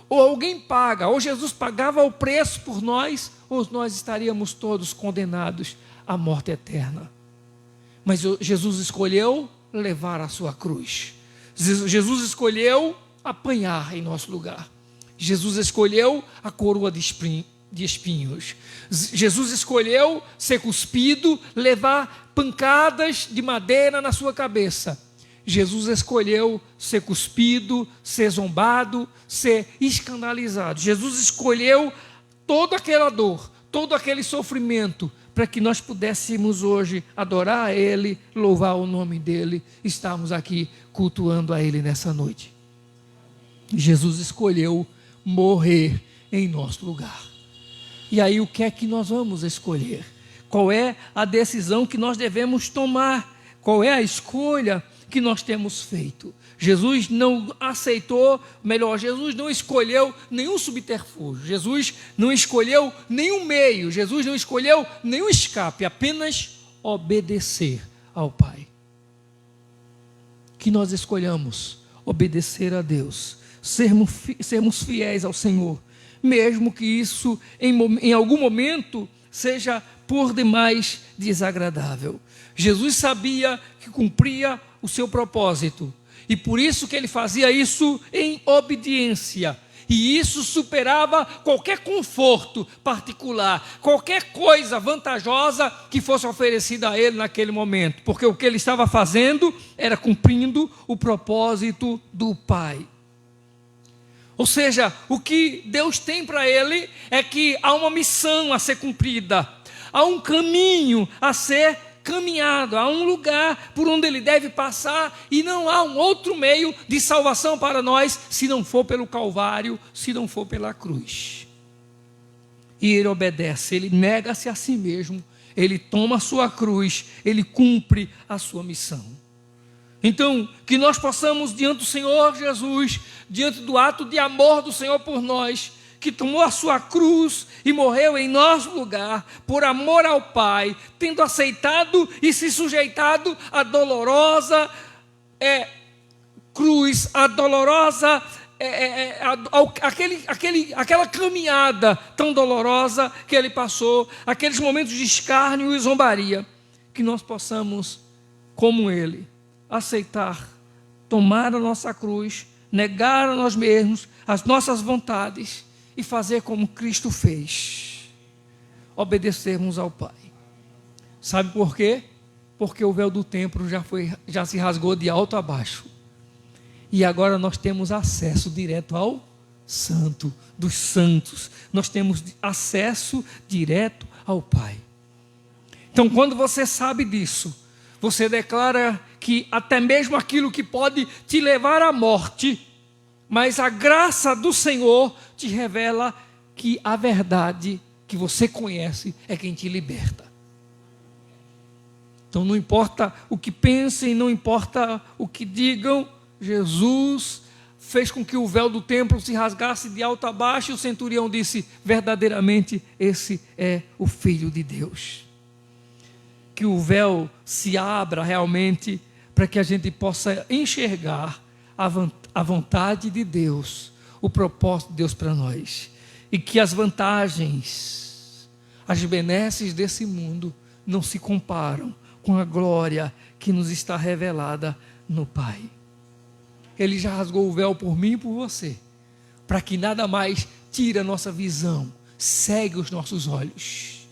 ou alguém paga, ou Jesus pagava o preço por nós, ou nós estaríamos todos condenados à morte eterna. Mas Jesus escolheu levar a sua cruz. Jesus escolheu apanhar em nosso lugar. Jesus escolheu a coroa de espinhos. Jesus escolheu ser cuspido, levar pancadas de madeira na sua cabeça. Jesus escolheu ser cuspido, ser zombado, ser escandalizado. Jesus escolheu toda aquela dor, todo aquele sofrimento, para que nós pudéssemos hoje adorar a Ele, louvar o nome dEle, estarmos aqui cultuando a Ele nessa noite. Jesus escolheu morrer em nosso lugar. E aí o que é que nós vamos escolher? Qual é a decisão que nós devemos tomar? Qual é a escolha que nós temos feito? Jesus não aceitou, Jesus não escolheu nenhum subterfúgio, Jesus não escolheu nenhum meio, Jesus não escolheu nenhum escape, apenas obedecer ao Pai. Que nós escolhamos obedecer a Deus, sermos fiéis ao Senhor, mesmo que isso em algum momento seja por demais desagradável. Jesus sabia que cumpria o seu propósito, e por isso que ele fazia isso em obediência, e isso superava qualquer conforto particular, qualquer coisa vantajosa que fosse oferecida a ele naquele momento, porque o que ele estava fazendo era cumprindo o propósito do Pai. Ou seja, o que Deus tem para ele é que há uma missão a ser cumprida, há um caminho a ser caminhado, há um lugar por onde ele deve passar, e não há um outro meio de salvação para nós se não for pelo Calvário, se não for pela cruz. E ele obedece, ele nega-se a si mesmo, ele toma a sua cruz, ele cumpre a sua missão. Então, que nós possamos, diante do Senhor Jesus, diante do ato de amor do Senhor por nós, que tomou a sua cruz e morreu em nosso lugar, por amor ao Pai, tendo aceitado e se sujeitado à dolorosa cruz, à dolorosa, aquela caminhada tão dolorosa que ele passou, aqueles momentos de escárnio e zombaria, que nós possamos, como ele, aceitar, tomar a nossa cruz, negar a nós mesmos, as nossas vontades e fazer como Cristo fez, obedecermos ao Pai. Sabe por quê? Porque o véu do templo já se rasgou de alto a baixo. E agora nós temos acesso direto ao Santo dos Santos. Nós temos acesso direto ao Pai. Então, quando você sabe disso, você declara que até mesmo aquilo que pode te levar à morte, mas a graça do Senhor te revela que a verdade que você conhece é quem te liberta. Então não importa o que pensem, não importa o que digam, Jesus fez com que o véu do templo se rasgasse de alto a baixo, e o centurião disse: verdadeiramente esse é o Filho de Deus. Que o véu se abra realmente, para que a gente possa enxergar a vontade de Deus, o propósito de Deus para nós, e que as vantagens, as benesses desse mundo não se comparam com a glória que nos está revelada no Pai. Ele já rasgou o véu por mim e por você, para que nada mais tire a nossa visão, cegue os nossos olhos.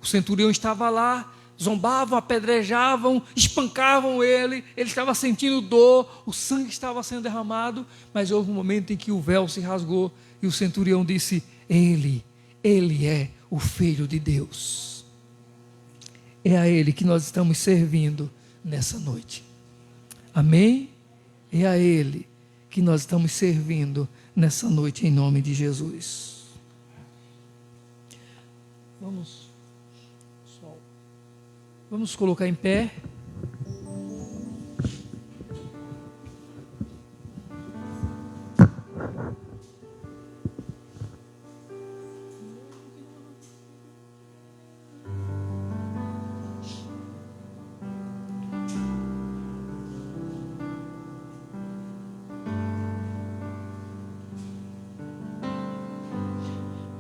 O centurião estava lá, zombavam, apedrejavam, espancavam ele estava sentindo dor, o sangue estava sendo derramado, mas houve um momento em que o véu se rasgou e o centurião disse: Ele é o Filho de Deus. É a Ele que nós estamos servindo nessa noite. Amém? É a Ele que nós estamos servindo nessa noite, em nome de Jesus. Vamos colocar em pé.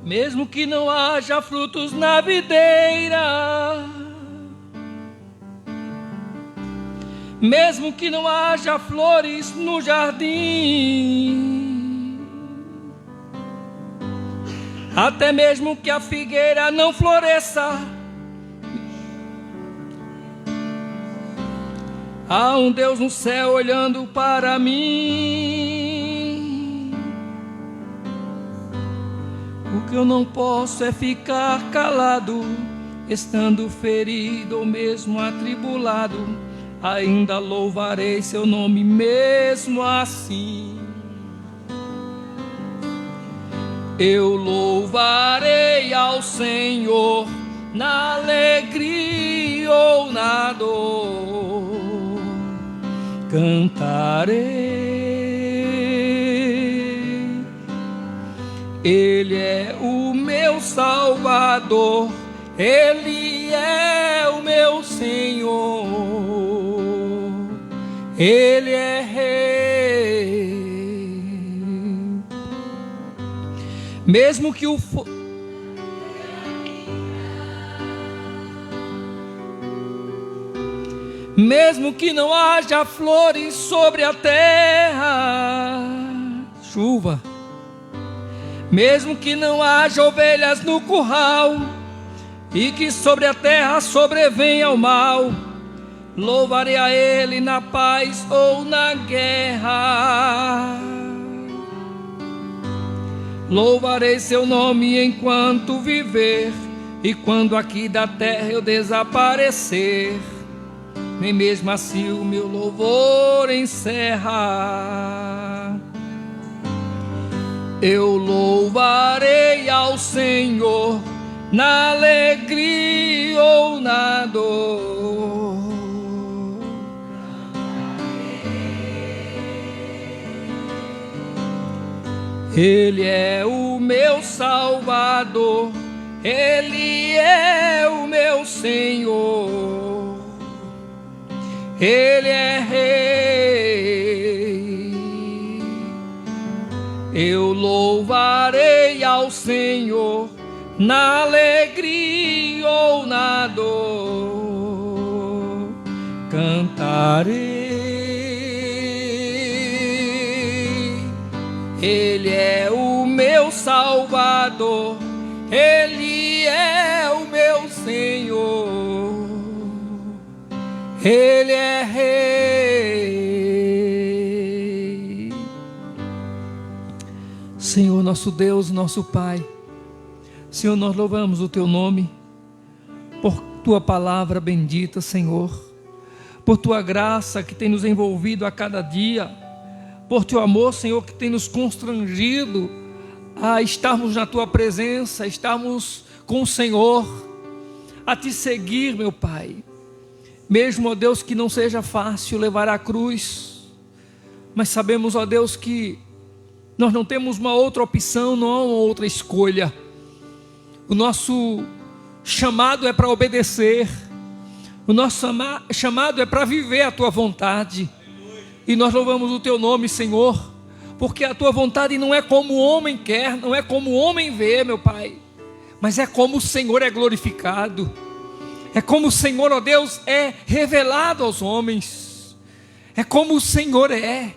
Mesmo que não haja frutos na videira, mesmo que não haja flores no jardim, até mesmo que a figueira não floresça, há um Deus no céu olhando para mim. O que eu não posso é ficar calado, estando ferido ou mesmo atribulado, ainda louvarei seu nome mesmo assim. Eu louvarei ao Senhor na alegria ou na dor, cantarei. Ele é o meu Salvador, Ele é o meu Senhor, Ele é Rei. Mesmo que mesmo que não haja flores sobre a terra, chuva, mesmo que não haja ovelhas no curral, e que sobre a terra sobrevenha o mal, louvarei a Ele na paz ou na guerra. Louvarei seu nome enquanto viver, e quando aqui da terra eu desaparecer, nem mesmo assim o meu louvor encerra. Eu louvarei ao Senhor na alegria ou na dor. Ele é o meu Salvador, Ele é o meu Senhor, Ele é Rei. Eu louvarei ao Senhor na alegria ou na dor, cantarei. Ele é o meu Salvador, Ele é o meu Senhor, Ele é Rei. Senhor, nosso Deus, nosso Pai, Senhor, nós louvamos o Teu nome por Tua palavra bendita, Senhor, por Tua graça que tem nos envolvido a cada dia, por Teu amor, Senhor, que tem nos constrangido a estarmos na Tua presença, a estarmos com o Senhor, a Te seguir, meu Pai. Mesmo, ó Deus, que não seja fácil levar a cruz, mas sabemos, ó Deus, que nós não temos uma outra opção, não há uma outra escolha. O nosso chamado é para obedecer, o nosso chamado é para viver a Tua vontade. E nós louvamos o Teu nome, Senhor, porque a Tua vontade não é como o homem quer, não é como o homem vê, meu Pai, mas é como o Senhor é glorificado, é como o Senhor, ó Deus, é revelado aos homens, é como o Senhor é.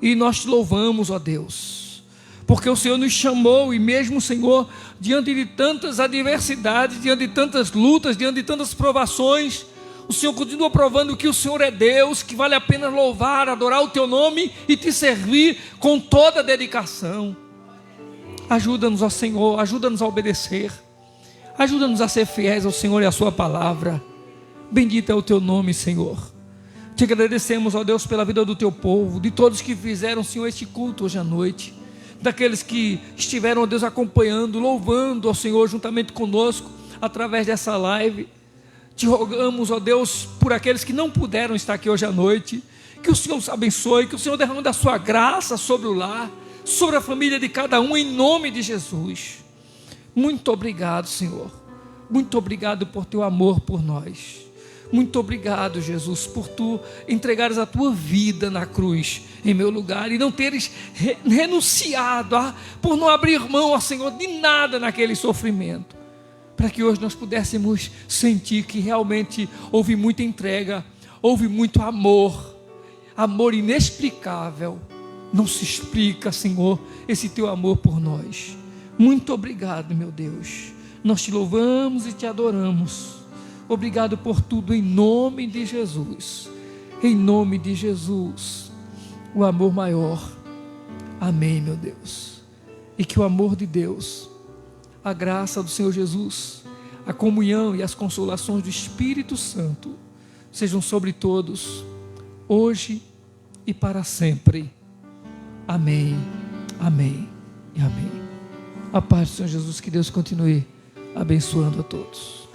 E nós Te louvamos, ó Deus, porque o Senhor nos chamou, e mesmo, Senhor, diante de tantas adversidades, diante de tantas lutas, diante de tantas provações, o Senhor continua provando que o Senhor é Deus, que vale a pena louvar, adorar o Teu nome e Te servir com toda a dedicação. Ajuda-nos, ó Senhor, ajuda-nos a obedecer, ajuda-nos a ser fiéis ao Senhor e à Sua palavra. Bendito é o Teu nome, Senhor. Te agradecemos, ó Deus, pela vida do Teu povo, de todos que fizeram, Senhor, este culto hoje à noite, daqueles que estiveram, ó Deus, acompanhando, louvando ao Senhor juntamente conosco, através dessa live. Te rogamos, ó Deus, por aqueles que não puderam estar aqui hoje à noite, que o Senhor os abençoe, que o Senhor derrame da Sua graça sobre o lar, sobre a família de cada um, em nome de Jesus. Muito obrigado, Senhor, muito obrigado por Teu amor por nós, muito obrigado, Jesus, por Tu entregares a Tua vida na cruz, em meu lugar, e não teres renunciado, por não abrir mão, ó Senhor, de nada naquele sofrimento, para que hoje nós pudéssemos sentir que realmente houve muita entrega, houve muito amor, amor inexplicável. Não se explica, Senhor, esse Teu amor por nós. Muito obrigado, meu Deus. Nós Te louvamos e Te adoramos. Obrigado por tudo, em nome de Jesus. Em nome de Jesus, o amor maior. Amém, meu Deus. E que o amor de Deus, a graça do Senhor Jesus, a comunhão e as consolações do Espírito Santo sejam sobre todos, hoje e para sempre. Amém, amém e amém. A paz do Senhor Jesus, que Deus continue abençoando a todos.